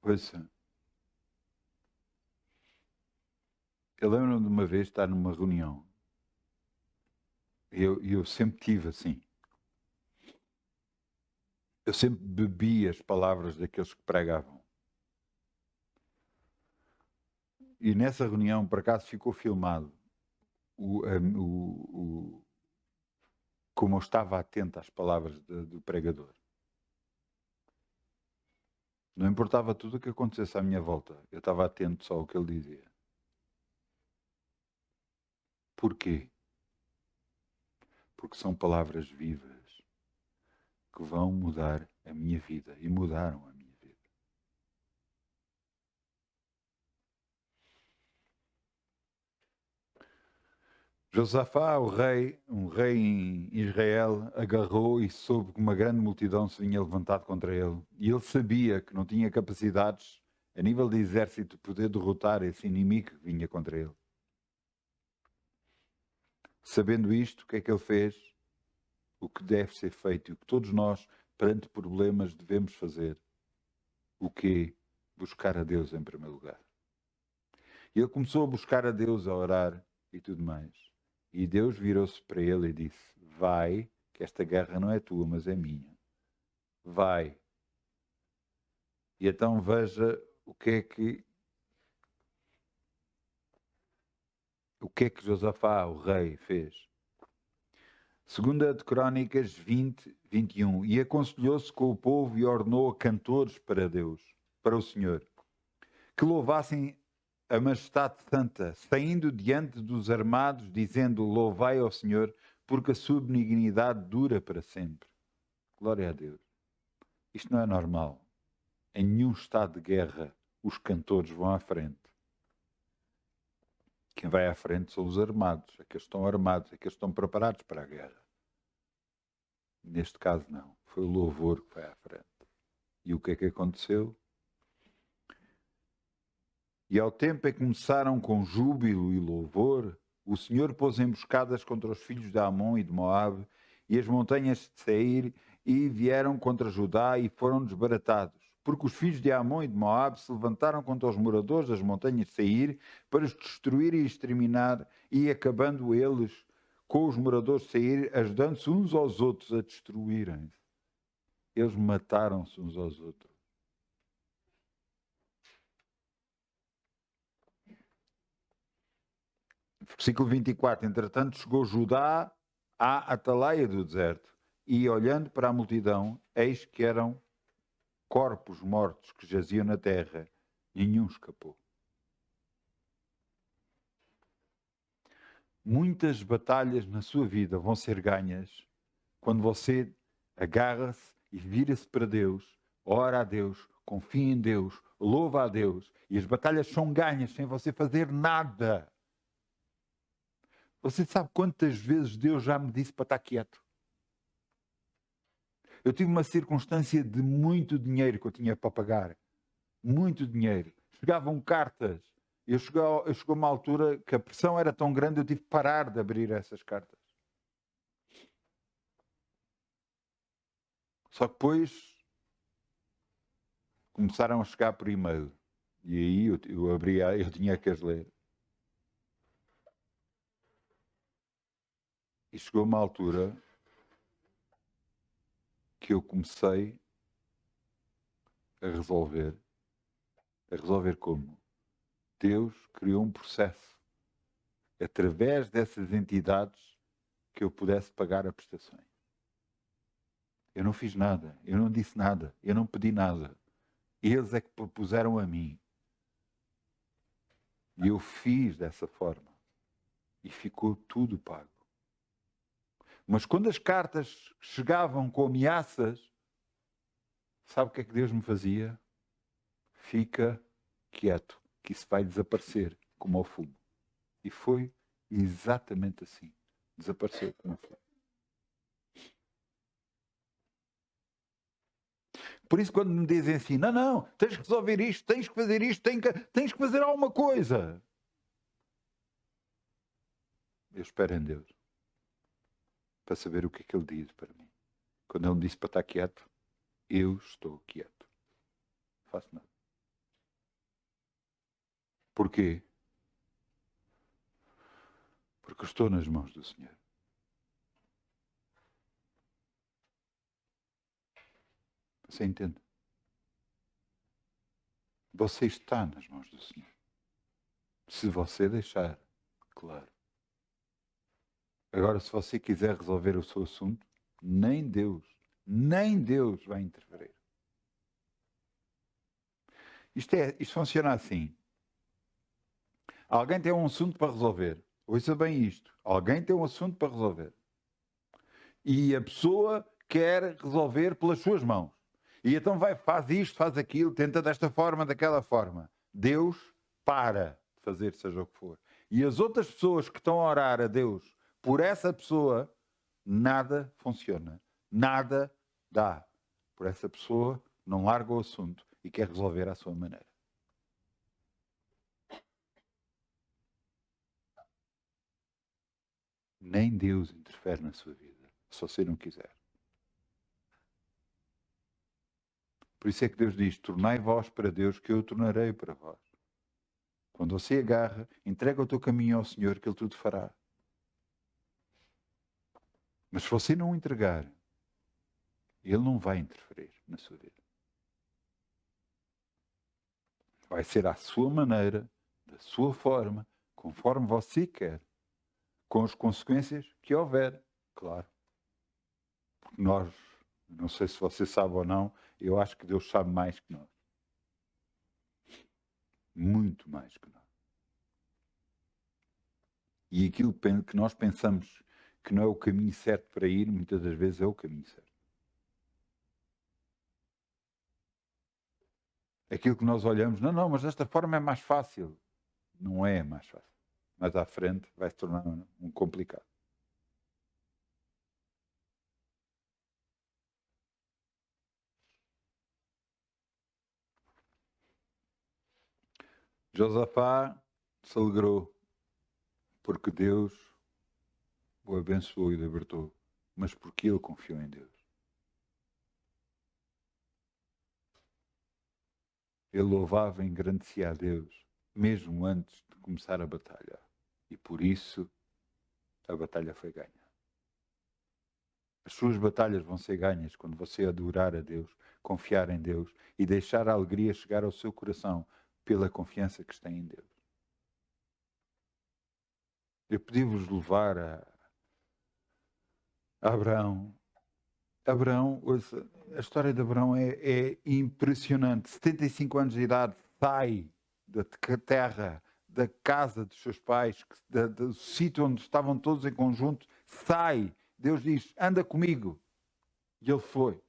Pois, eu lembro-me de uma vez estar numa reunião. E eu sempre tive assim. Eu sempre bebi as palavras daqueles que pregavam. E nessa reunião, por acaso, ficou filmado como eu estava atento às palavras do pregador. Não importava tudo o que acontecesse à minha volta. Eu estava atento só ao que ele dizia. Porquê? Porque são palavras vivas que vão mudar a minha vida e mudaram a minha vida. Josafá, um rei em Israel, agarrou e soube que uma grande multidão se vinha levantado contra ele. E ele sabia que não tinha capacidades a nível de exército de poder derrotar esse inimigo que vinha contra ele. Sabendo isto, o que é que ele fez? O que deve ser feito e o que todos nós, perante problemas, devemos fazer. O quê? Buscar a Deus em primeiro lugar. E ele começou a buscar a Deus, a orar e tudo mais. E Deus virou-se para ele e disse: vai, que esta guerra não é tua, mas é minha. Vai. E então veja o que é que Josafá, o rei, fez. Segunda de Crónicas 20, 21. E aconselhou-se com o povo e ordenou cantores para Deus, para o Senhor, que louvassem a majestade santa, saindo diante dos armados, dizendo: louvai ao Senhor, porque a sua benignidade dura para sempre. Glória a Deus. Isto não é normal. Em nenhum estado de guerra os cantores vão à frente. Quem vai à frente são os armados, aqueles que estão armados, aqueles que estão preparados para a guerra. Neste caso não, foi o louvor que vai à frente. E o que é que aconteceu? E ao tempo em que começaram com júbilo e louvor, o Senhor pôs emboscadas contra os filhos de Amon e de Moabe e as montanhas de Seir, e vieram contra Judá e foram desbaratados. Porque os filhos de Amon e de Moabe se levantaram contra os moradores das montanhas de Seir para os destruir e exterminar, e acabando eles com os moradores de Seir, ajudando-se uns aos outros a destruírem-se. Eles mataram-se uns aos outros. Versículo 24. Entretanto chegou Judá à atalaia do deserto, e olhando para a multidão, eis que eram corpos mortos que jaziam na terra, nenhum escapou. Muitas batalhas na sua vida vão ser ganhas quando você agarra-se e vira-se para Deus, ora a Deus, confia em Deus, louva a Deus, e as batalhas são ganhas sem você fazer nada. Você sabe quantas vezes Deus já me disse para estar quieto? Eu tive uma circunstância de muito dinheiro que eu tinha para pagar. Muito dinheiro. Chegavam cartas. Chegou uma altura que a pressão era tão grande, eu tive que parar de abrir essas cartas. Só que depois começaram a chegar por e-mail. E aí eu tinha que as ler. E chegou uma altura que eu comecei a resolver. A resolver como? Deus criou um processo através dessas entidades que eu pudesse pagar as prestações. Eu não fiz nada, eu não disse nada, eu não pedi nada. Eles é que propuseram a mim. E eu fiz dessa forma. E ficou tudo pago. Mas quando as cartas chegavam com ameaças, sabe o que é que Deus me fazia? Fica quieto, que isso vai desaparecer como ao fumo. E foi exatamente assim. Desapareceu como ao fumo. Por isso, quando me dizem assim, não, tens que resolver isto, tens que fazer isto, tens que fazer alguma coisa. Eu espero em Deus para saber o que é que Ele diz para mim. Quando Ele me disse para estar quieto, eu estou quieto. Não faço nada. Porquê? Porque eu estou nas mãos do Senhor. Você entende? Você está nas mãos do Senhor. Se você deixar, claro. Agora, se você quiser resolver o seu assunto, nem Deus vai interferir. Isto funciona assim. Alguém tem um assunto para resolver. Ouça bem isto. Alguém tem um assunto para resolver. E a pessoa quer resolver pelas suas mãos. E então faz isto, faz aquilo, tenta desta forma, daquela forma. Deus para de fazer seja o que for. E as outras pessoas que estão a orar a Deus por essa pessoa, nada funciona. Nada dá. Por essa pessoa não larga o assunto e quer resolver à sua maneira. Nem Deus interfere na sua vida, se você não quiser. Por isso é que Deus diz, tornai vós para Deus, que eu o tornarei para vós. Quando você agarra, entrega o teu caminho ao Senhor, que Ele tudo fará. Mas se você não entregar, Ele não vai interferir na sua vida. Vai ser à sua maneira, da sua forma, conforme você quer, com as consequências que houver, claro. Porque nós, não sei se você sabe ou não, eu acho que Deus sabe mais que nós. Muito mais que nós. E aquilo que nós pensamos que não é o caminho certo para ir, muitas das vezes é o caminho certo. Aquilo que nós olhamos, não, mas desta forma é mais fácil. Não é mais fácil. Mas à frente vai se tornar um complicado. Josafá se alegrou porque Deus o abençoou e libertou, mas porque ele confiou em Deus. Ele louvava e engrandecia a Deus, mesmo antes de começar a batalha. E por isso a batalha foi ganha. As suas batalhas vão ser ganhas quando você adorar a Deus, confiar em Deus e deixar a alegria chegar ao seu coração pela confiança que tem em Deus. Eu pedi-vos levar a Abraão. A história de Abraão é impressionante. 75 anos de idade, sai da terra, da casa dos seus pais, do sítio onde estavam todos em conjunto, sai. Deus diz, anda comigo. E ele foi.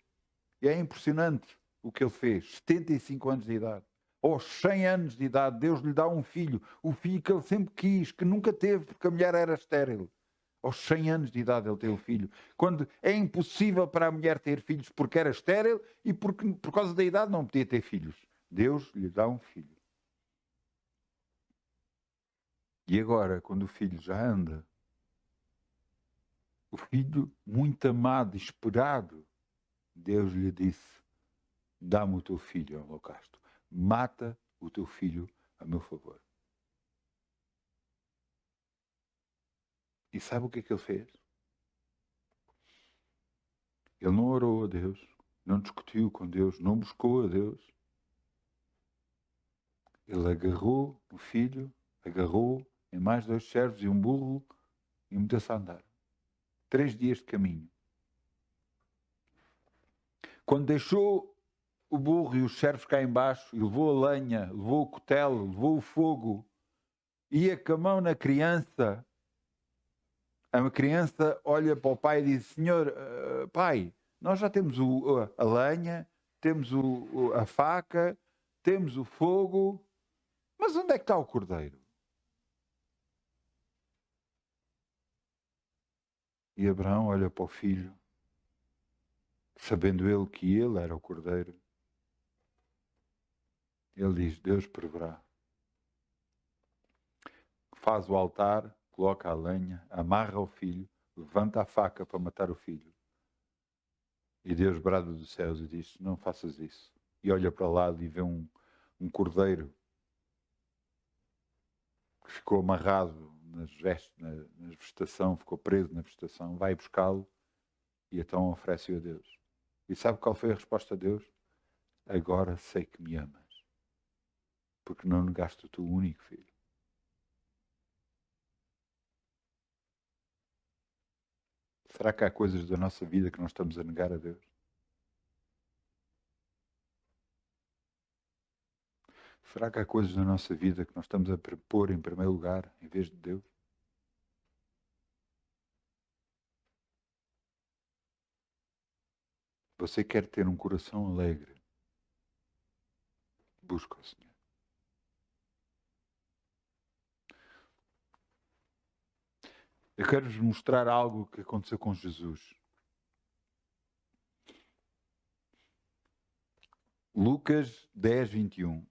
E é impressionante o que ele fez. 75 anos de idade. Aos 100 anos de idade, Deus lhe dá um filho. O filho que ele sempre quis, que nunca teve, porque a mulher era estéril. Aos 100 anos de idade ele tem o filho. Quando é impossível para a mulher ter filhos porque era estéril e porque, por causa da idade, não podia ter filhos. Deus lhe dá um filho. E agora, quando o filho já anda, o filho muito amado, esperado, Deus lhe disse, dá-me o teu filho ao holocausto. Mata o teu filho a meu favor. E sabe o que é que ele fez? Ele não orou a Deus, não discutiu com Deus, não buscou a Deus. Ele agarrou o filho, agarrou em mais 2 servos e um burro e meteu-se a andar. 3 dias de caminho. Quando deixou o burro e os servos cá embaixo, e levou a lenha, levou o cutelo, levou o fogo, ia com a mão na criança, a criança olha para o pai e diz, Senhor, pai, nós já temos a lenha, temos a faca, temos o fogo, mas onde é que está o cordeiro? E Abraão olha para o filho, sabendo ele que ele era o cordeiro. Ele diz, Deus proverá. Faz o altar, coloca a lenha, amarra o filho, levanta a faca para matar o filho. E Deus brada dos céus e diz, não faças isso. E olha para lá e vê um cordeiro que ficou amarrado na vegetação, ficou preso na vegetação, vai buscá-lo e então oferece-o a Deus. E sabe qual foi a resposta a Deus? Agora sei que me amas, porque não negaste o teu único filho. Será que há coisas da nossa vida que nós estamos a negar a Deus? Será que há coisas na nossa vida que nós estamos a pôr em primeiro lugar em vez de Deus? Você quer ter um coração alegre? Busca o Senhor. Eu quero-vos mostrar algo que aconteceu com Jesus. Lucas 10, 21.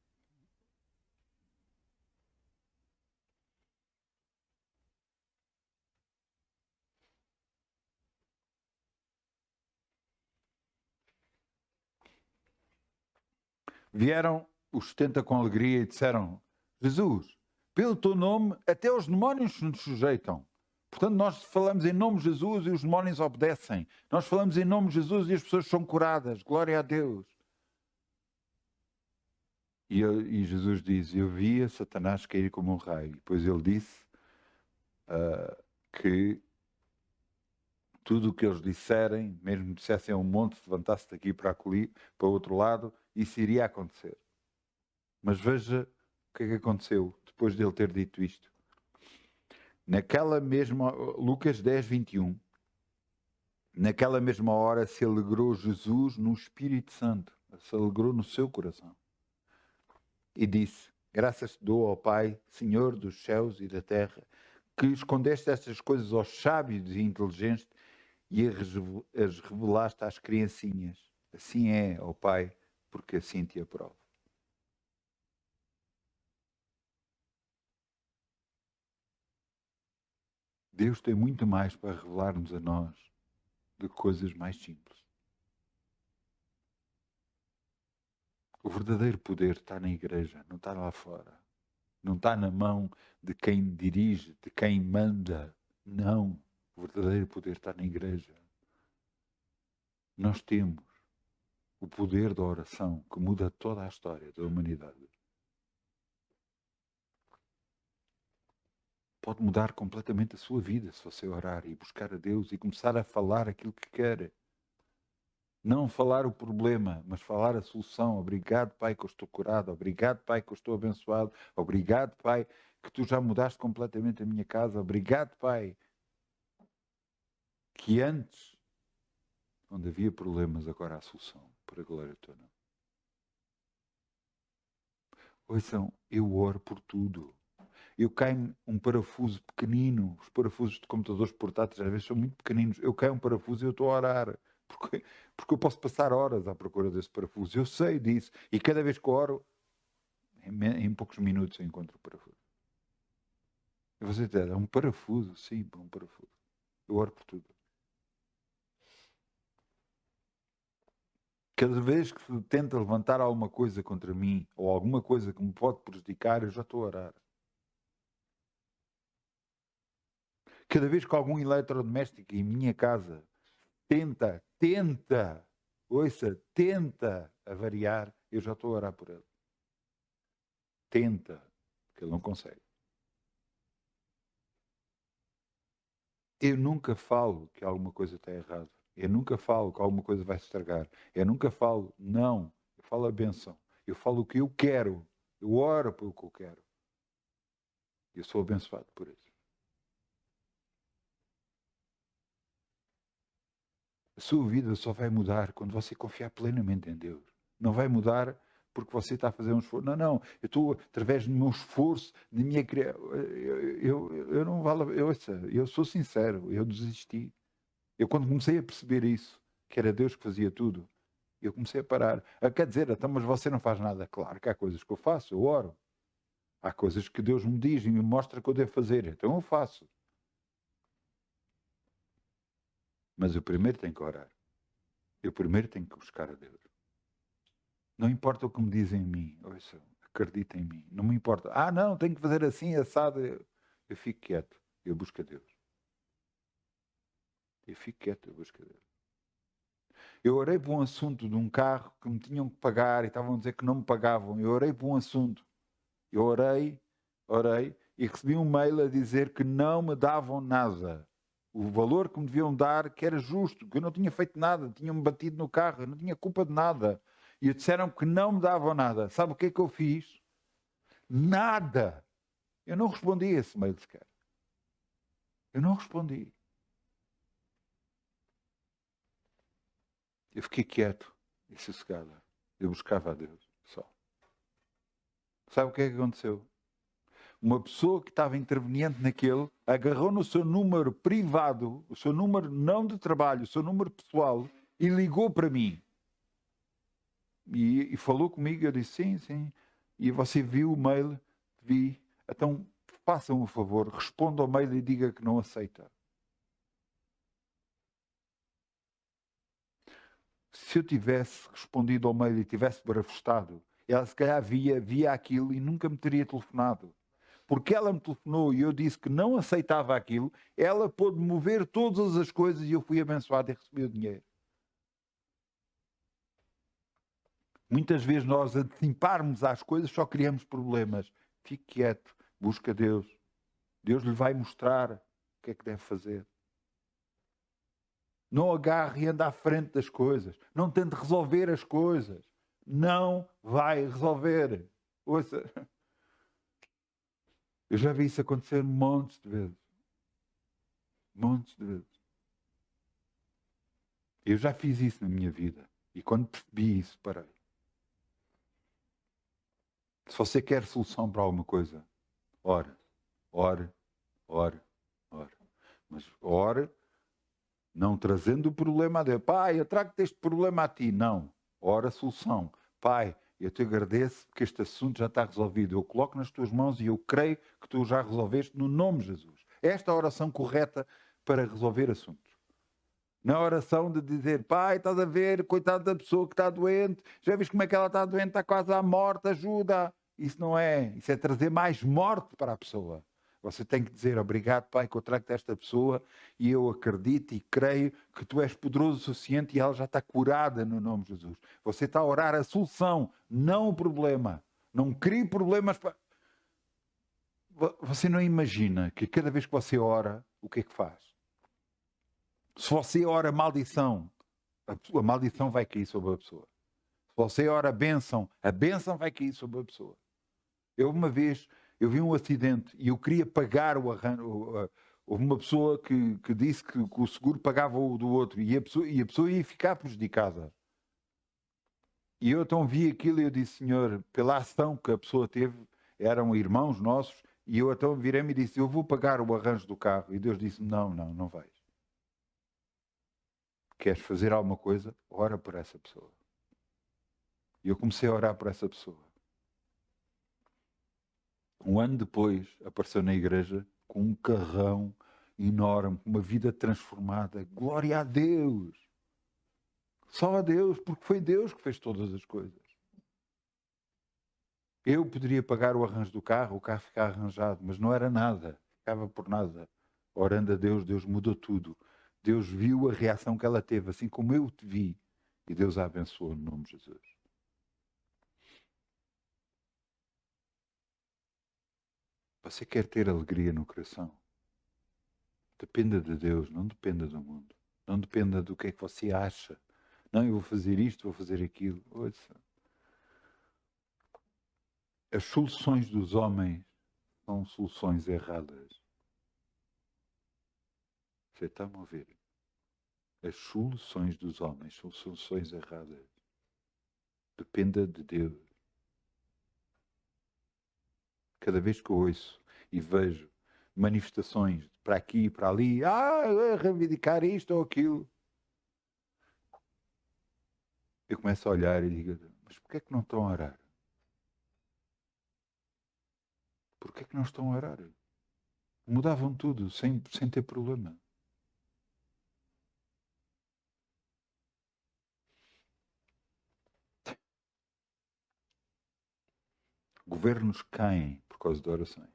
Vieram os 70 com alegria e disseram, Jesus, pelo teu nome até os demónios nos sujeitam. Portanto, nós falamos em nome de Jesus e os demónios obedecem. Nós falamos em nome de Jesus e as pessoas são curadas. Glória a Deus. E Jesus diz, eu via Satanás cair como um raio. Depois ele disse que Tudo o que eles disserem, mesmo dissessem a um monte, levantasse daqui para o outro lado, isso iria acontecer. Mas veja o que é que aconteceu depois de ele ter dito isto. Naquela mesma, Lucas 10, 21, naquela mesma hora se alegrou Jesus no Espírito Santo, se alegrou no seu coração. E disse: graças te dou, ó Pai, Senhor dos céus e da terra, que escondeste estas coisas aos sábios e inteligentes e as revelaste às criancinhas. Assim é, ó Pai, porque assim te aprovo. Deus tem muito mais para revelar-nos a nós do que coisas mais simples. O verdadeiro poder está na igreja, não está lá fora. Não está na mão de quem dirige, de quem manda. Não. O verdadeiro poder está na igreja. Nós temos o poder da oração que muda toda a história da humanidade. Pode mudar completamente a sua vida se você orar e buscar a Deus e começar a falar aquilo que quer. Não falar o problema, mas falar a solução. Obrigado, Pai, que eu estou curado. Obrigado, Pai, que eu estou abençoado. Obrigado, Pai, que tu já mudaste completamente a minha casa. Obrigado, Pai, que antes, onde havia problemas, agora há solução. Por a glória do teu nome. Ouçam, eu oro por tudo. Eu caio um parafuso pequenino. Os parafusos de computadores portáteis às vezes são muito pequeninos. Eu caio um parafuso e eu estou a orar. Porque eu posso passar horas à procura desse parafuso. Eu sei disso. E cada vez que oro, em poucos minutos eu encontro o parafuso. E você diz, é um parafuso? Sim, um parafuso. Eu oro por tudo. Cada vez que se tenta levantar alguma coisa contra mim, ou alguma coisa que me pode prejudicar, eu já estou a orar. Cada vez que algum eletrodoméstico em minha casa tenta avariar, eu já estou a orar por ele. Tenta, porque ele não consegue. Eu nunca falo que alguma coisa está errada. Eu nunca falo que alguma coisa vai se estragar. Eu nunca falo, não. Eu falo a bênção. Eu falo o que eu quero. Eu oro pelo que eu quero. Eu sou abençoado por isso. A sua vida só vai mudar quando você confiar plenamente em Deus. Não vai mudar porque você está a fazer um esforço. Não. Eu estou, através do meu esforço, da minha criação. Eu não valo. Eu sou sincero. Eu desisti. Eu, quando comecei a perceber isso, que era Deus que fazia tudo, eu comecei a parar. Quer dizer, então, mas você não faz nada. Claro que há coisas que eu faço. Eu oro. Há coisas que Deus me diz e me mostra que eu devo fazer. Então eu faço. Mas eu primeiro tenho que orar. Eu primeiro tenho que buscar a Deus. Não importa o que me dizem em mim. Ouça, acredita em mim. Não me importa. Não, tenho que fazer assim, assado. Eu fico quieto. Eu busco a Deus. Eu fico quieto, eu busco a Deus. Eu orei por um assunto de um carro que me tinham que pagar e estavam a dizer que não me pagavam. Eu orei por um assunto. Eu orei e recebi um mail a dizer que não me davam nada. O valor que me deviam dar, que era justo, que eu não tinha feito nada, tinham-me batido no carro, eu não tinha culpa de nada. E disseram que não me davam nada. Sabe o que é que eu fiz? Nada. Eu não respondi a esse mail sequer. Eu não respondi. Eu fiquei quieto e sossegado. Eu buscava a Deus só. Sabe o que é que aconteceu? Uma pessoa que estava interveniente naquele agarrou no seu número privado, o seu número não de trabalho, o seu número pessoal, e ligou para mim. E falou comigo, eu disse sim. E você viu o mail? Vi. Então, façam um favor, responda ao mail e diga que não aceita. Se eu tivesse respondido ao mail e tivesse barafustado, ela se calhar via aquilo e nunca me teria telefonado. Porque ela me telefonou e eu disse que não aceitava aquilo, ela pôde mover todas as coisas e eu fui abençoado e recebi o dinheiro. Muitas vezes nós anteciparmos às coisas só criamos problemas. Fique quieto, busca Deus. Deus lhe vai mostrar o que é que deve fazer. Não agarre e ande à frente das coisas. Não tente resolver as coisas. Não vai resolver. Ouça, eu já vi isso acontecer montes de vezes. Montes de vezes. Eu já fiz isso na minha vida. E quando percebi isso, parei. Se você quer solução para alguma coisa, ore, ore, ore, ore. Mas ore, não trazendo o problema a Deus. Pai, eu trago-te este problema a ti. Não. Ora a solução. Pai, eu te agradeço porque este assunto já está resolvido. Eu coloco nas tuas mãos e eu creio que tu já resolveste no nome de Jesus. Esta é a oração correta para resolver assuntos. Na oração de dizer, pai, estás a ver, coitado da pessoa que está doente, já viste como é que ela está doente, está quase à morte, ajuda. Isso não é, isso é trazer mais morte para a pessoa. Você tem que dizer, obrigado, pai, que eu trago-te esta pessoa e eu acredito e creio que tu és poderoso o suficiente e ela já está curada no nome de Jesus. Você está a orar a solução, não o problema. Não crie problemas para... Você não imagina que cada vez que você ora, o que é que faz? Se você ora maldição, a maldição vai cair sobre a pessoa. Se você ora a bênção vai cair sobre a pessoa. Uma vez, eu vi um acidente e eu queria pagar o arranjo. Houve uma pessoa que disse que o seguro pagava o do outro e a pessoa ia ficar prejudicada. E eu então vi aquilo e eu disse, Senhor, pela ação que a pessoa teve, eram irmãos nossos, e eu então virei-me e disse, eu vou pagar o arranjo do carro. E Deus disse, não vais. Queres fazer alguma coisa? Ora por essa pessoa. E eu comecei a orar por essa pessoa. Um ano depois, apareceu na igreja com um carrão enorme, uma vida transformada. Glória a Deus! Só a Deus, porque foi Deus que fez todas as coisas. Eu poderia pagar o arranjo do carro, o carro ficar arranjado, mas não era nada. Ficava por nada. Orando a Deus, Deus mudou tudo. Deus viu a reação que ela teve, assim como eu te vi. E Deus a abençoou no nome de Jesus. Você quer ter alegria no coração? Dependa de Deus, não dependa do mundo. Não dependa do que é que você acha. Não, eu vou fazer isto, vou fazer aquilo. Ouça. As soluções dos homens são soluções erradas. Você está-me a ouvir? As soluções dos homens são soluções erradas. Dependa de Deus. Cada vez que eu ouço e vejo manifestações para aqui e para ali, reivindicar isto ou aquilo, eu começo a olhar e digo, mas porquê é que não estão a orar? Porquê é que não estão a orar? Mudavam tudo sem ter problema. Governos caem por causa de orações.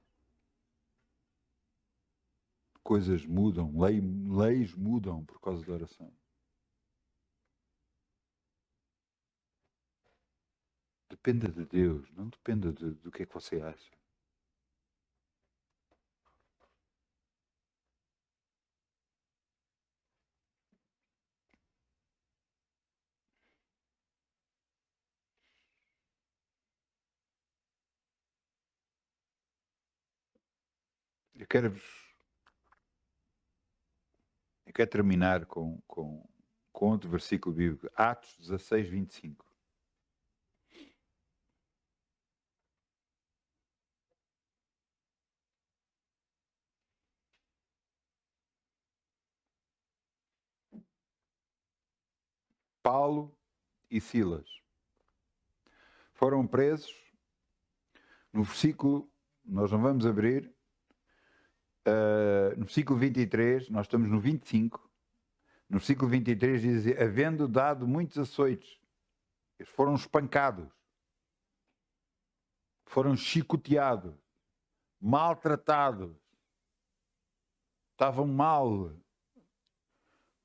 Coisas mudam, leis mudam por causa de orações. Dependa de Deus, não dependa do que é que você acha. Eu quero terminar com outro versículo bíblico, Atos 16, 25. Paulo e Silas foram presos. No versículo, nós não vamos abrir, no versículo 23, nós estamos no 25, no versículo 23 diz, havendo dado muitos açoites, eles foram espancados, foram chicoteados, maltratados, estavam mal. O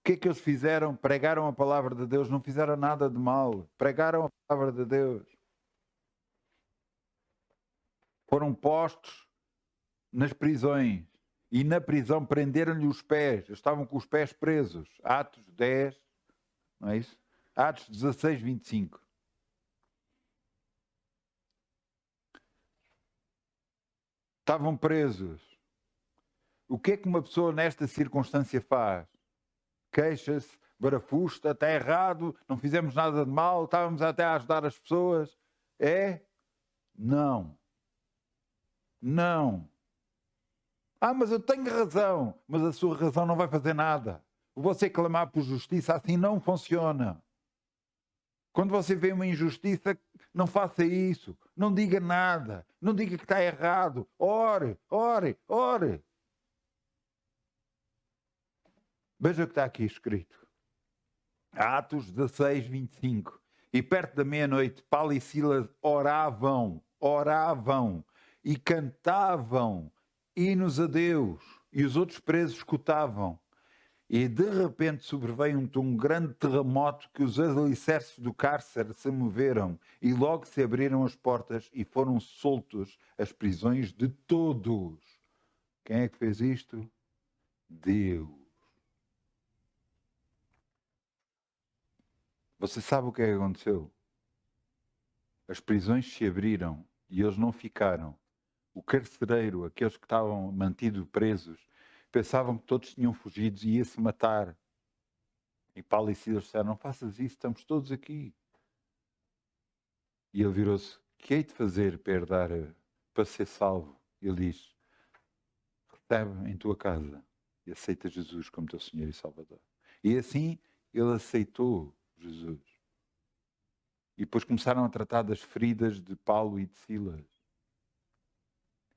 que é que eles fizeram? Pregaram a palavra de Deus, não fizeram nada de mal, pregaram a palavra de Deus. Foram postos nas prisões E na prisão prenderam-lhe os pés. Eles estavam com os pés presos. Atos 10, não é isso? Atos 16, 25. Estavam presos. O que é que uma pessoa nesta circunstância faz? Queixa-se, barafusta, está errado, não fizemos nada de mal, estávamos até a ajudar as pessoas. É? Não. Não. Ah, mas eu tenho razão. Mas a sua razão não vai fazer nada. Você clamar por justiça assim não funciona. Quando você vê uma injustiça, não faça isso. Não diga nada. Não diga que está errado. Ore, ore, ore. Veja o que está aqui escrito. Atos 16, 25. E perto da meia-noite, Paulo e Silas oravam e cantavam hinos a Deus. E os outros presos escutavam. E de repente sobreveio um grande terremoto que os alicerces do cárcere se moveram e logo se abriram as portas e foram soltos as prisões de todos. Quem é que fez isto? Deus. Você sabe o que é que aconteceu? As prisões se abriram e eles não ficaram. O carcereiro, aqueles que estavam mantidos presos, pensavam que todos tinham fugido e ia-se matar. E Paulo e Silas disseram, não faças isso, estamos todos aqui. E ele virou-se, que hei de fazer para herdar, para ser salvo? Ele diz, recebe em tua casa e aceita Jesus como teu Senhor e Salvador. E assim ele aceitou Jesus. E depois começaram a tratar das feridas de Paulo e de Silas.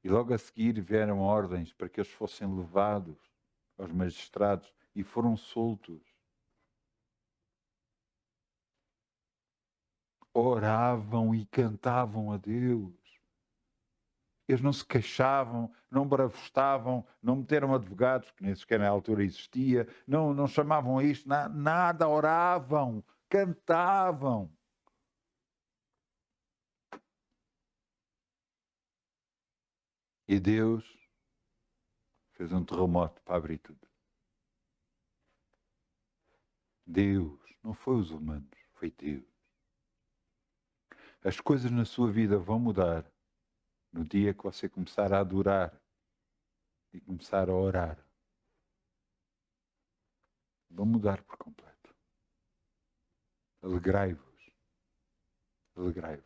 E logo a seguir vieram ordens para que eles fossem levados aos magistrados e foram soltos. Oravam e cantavam a Deus. Eles não se queixavam, não bravestavam, não meteram advogados, que nem sequer na altura existia, não chamavam a isto, nada, oravam, cantavam. E Deus fez um terremoto para abrir tudo. Deus, não foi os humanos, foi Deus. As coisas na sua vida vão mudar no dia que você começar a adorar e começar a orar. Vão mudar por completo. Alegrai-vos. Alegrai-vos.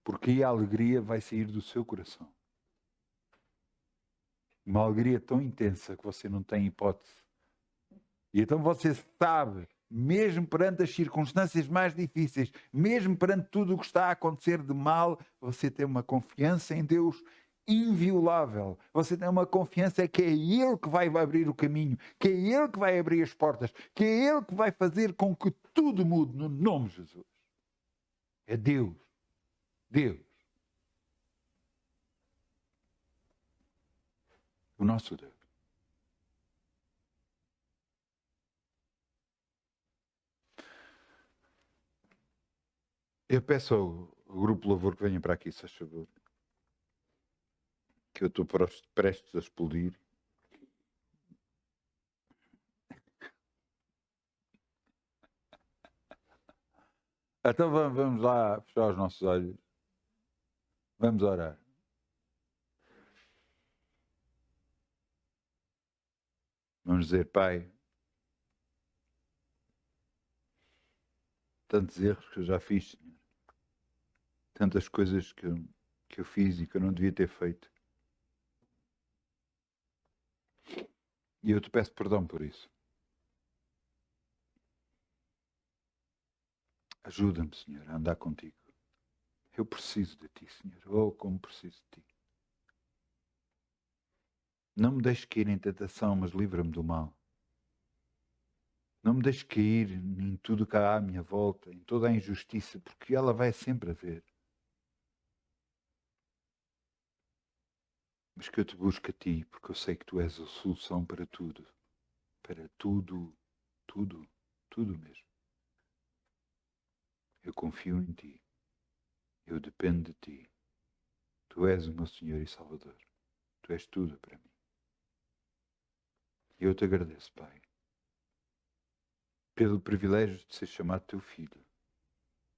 Porque aí a alegria vai sair do seu coração. Uma alegria tão intensa que você não tem hipótese. E então você sabe, mesmo perante as circunstâncias mais difíceis, mesmo perante tudo o que está a acontecer de mal, você tem uma confiança em Deus inviolável. Você tem uma confiança que é Ele que vai abrir o caminho, que é Ele que vai abrir as portas, que é Ele que vai fazer com que tudo mude no nome de Jesus. É Deus. Deus. O nosso Deus. Eu peço ao grupo Louvor que venha para aqui, se faz favor. Que eu estou prestes a explodir. Então vamos lá fechar os nossos olhos. Vamos orar. Vamos dizer, Pai, tantos erros que eu já fiz, Senhor. Tantas coisas que eu fiz e que eu não devia ter feito. E eu te peço perdão por isso. Ajuda-me, Senhor, a andar contigo. Eu preciso de ti, Senhor. Oh, como preciso de ti. Não me deixes cair em tentação, mas livra-me do mal. Não me deixes cair em tudo que há à minha volta, em toda a injustiça, porque ela vai sempre haver. Mas que eu te busque a ti, porque eu sei que tu és a solução para tudo. Para tudo, tudo, tudo mesmo. Eu confio em ti. Eu dependo de ti. Tu és o meu Senhor e Salvador. Tu és tudo para mim. E eu te agradeço, Pai, pelo privilégio de ser chamado teu filho,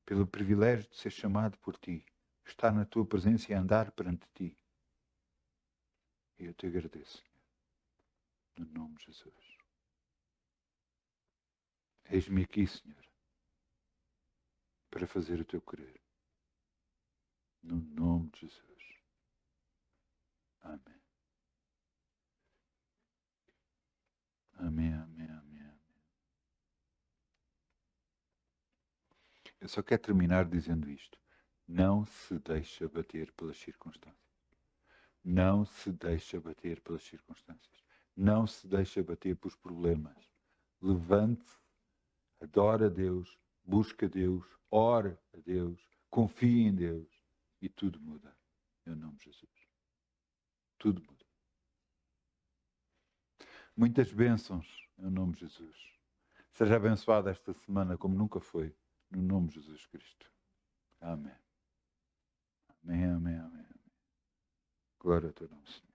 pelo privilégio de ser chamado por ti, estar na tua presença e andar perante ti. E eu te agradeço, Senhor, no nome de Jesus. Eis-me aqui, Senhor, para fazer o teu querer. No nome de Jesus. Amém. Amém, amém, amém, amém. Eu só quero terminar dizendo isto. Não se deixe abater pelas circunstâncias. Não se deixe abater pelas circunstâncias. Não se deixe abater pelos problemas. Levante-se, adore a Deus, busque a Deus, ore a Deus, confie em Deus e tudo muda. Em nome de Jesus. Tudo muda. Muitas bênçãos em nome de Jesus. Seja abençoada esta semana como nunca foi, no nome de Jesus Cristo. Amém. Amém, amém, amém. Glória a teu nome, Senhor.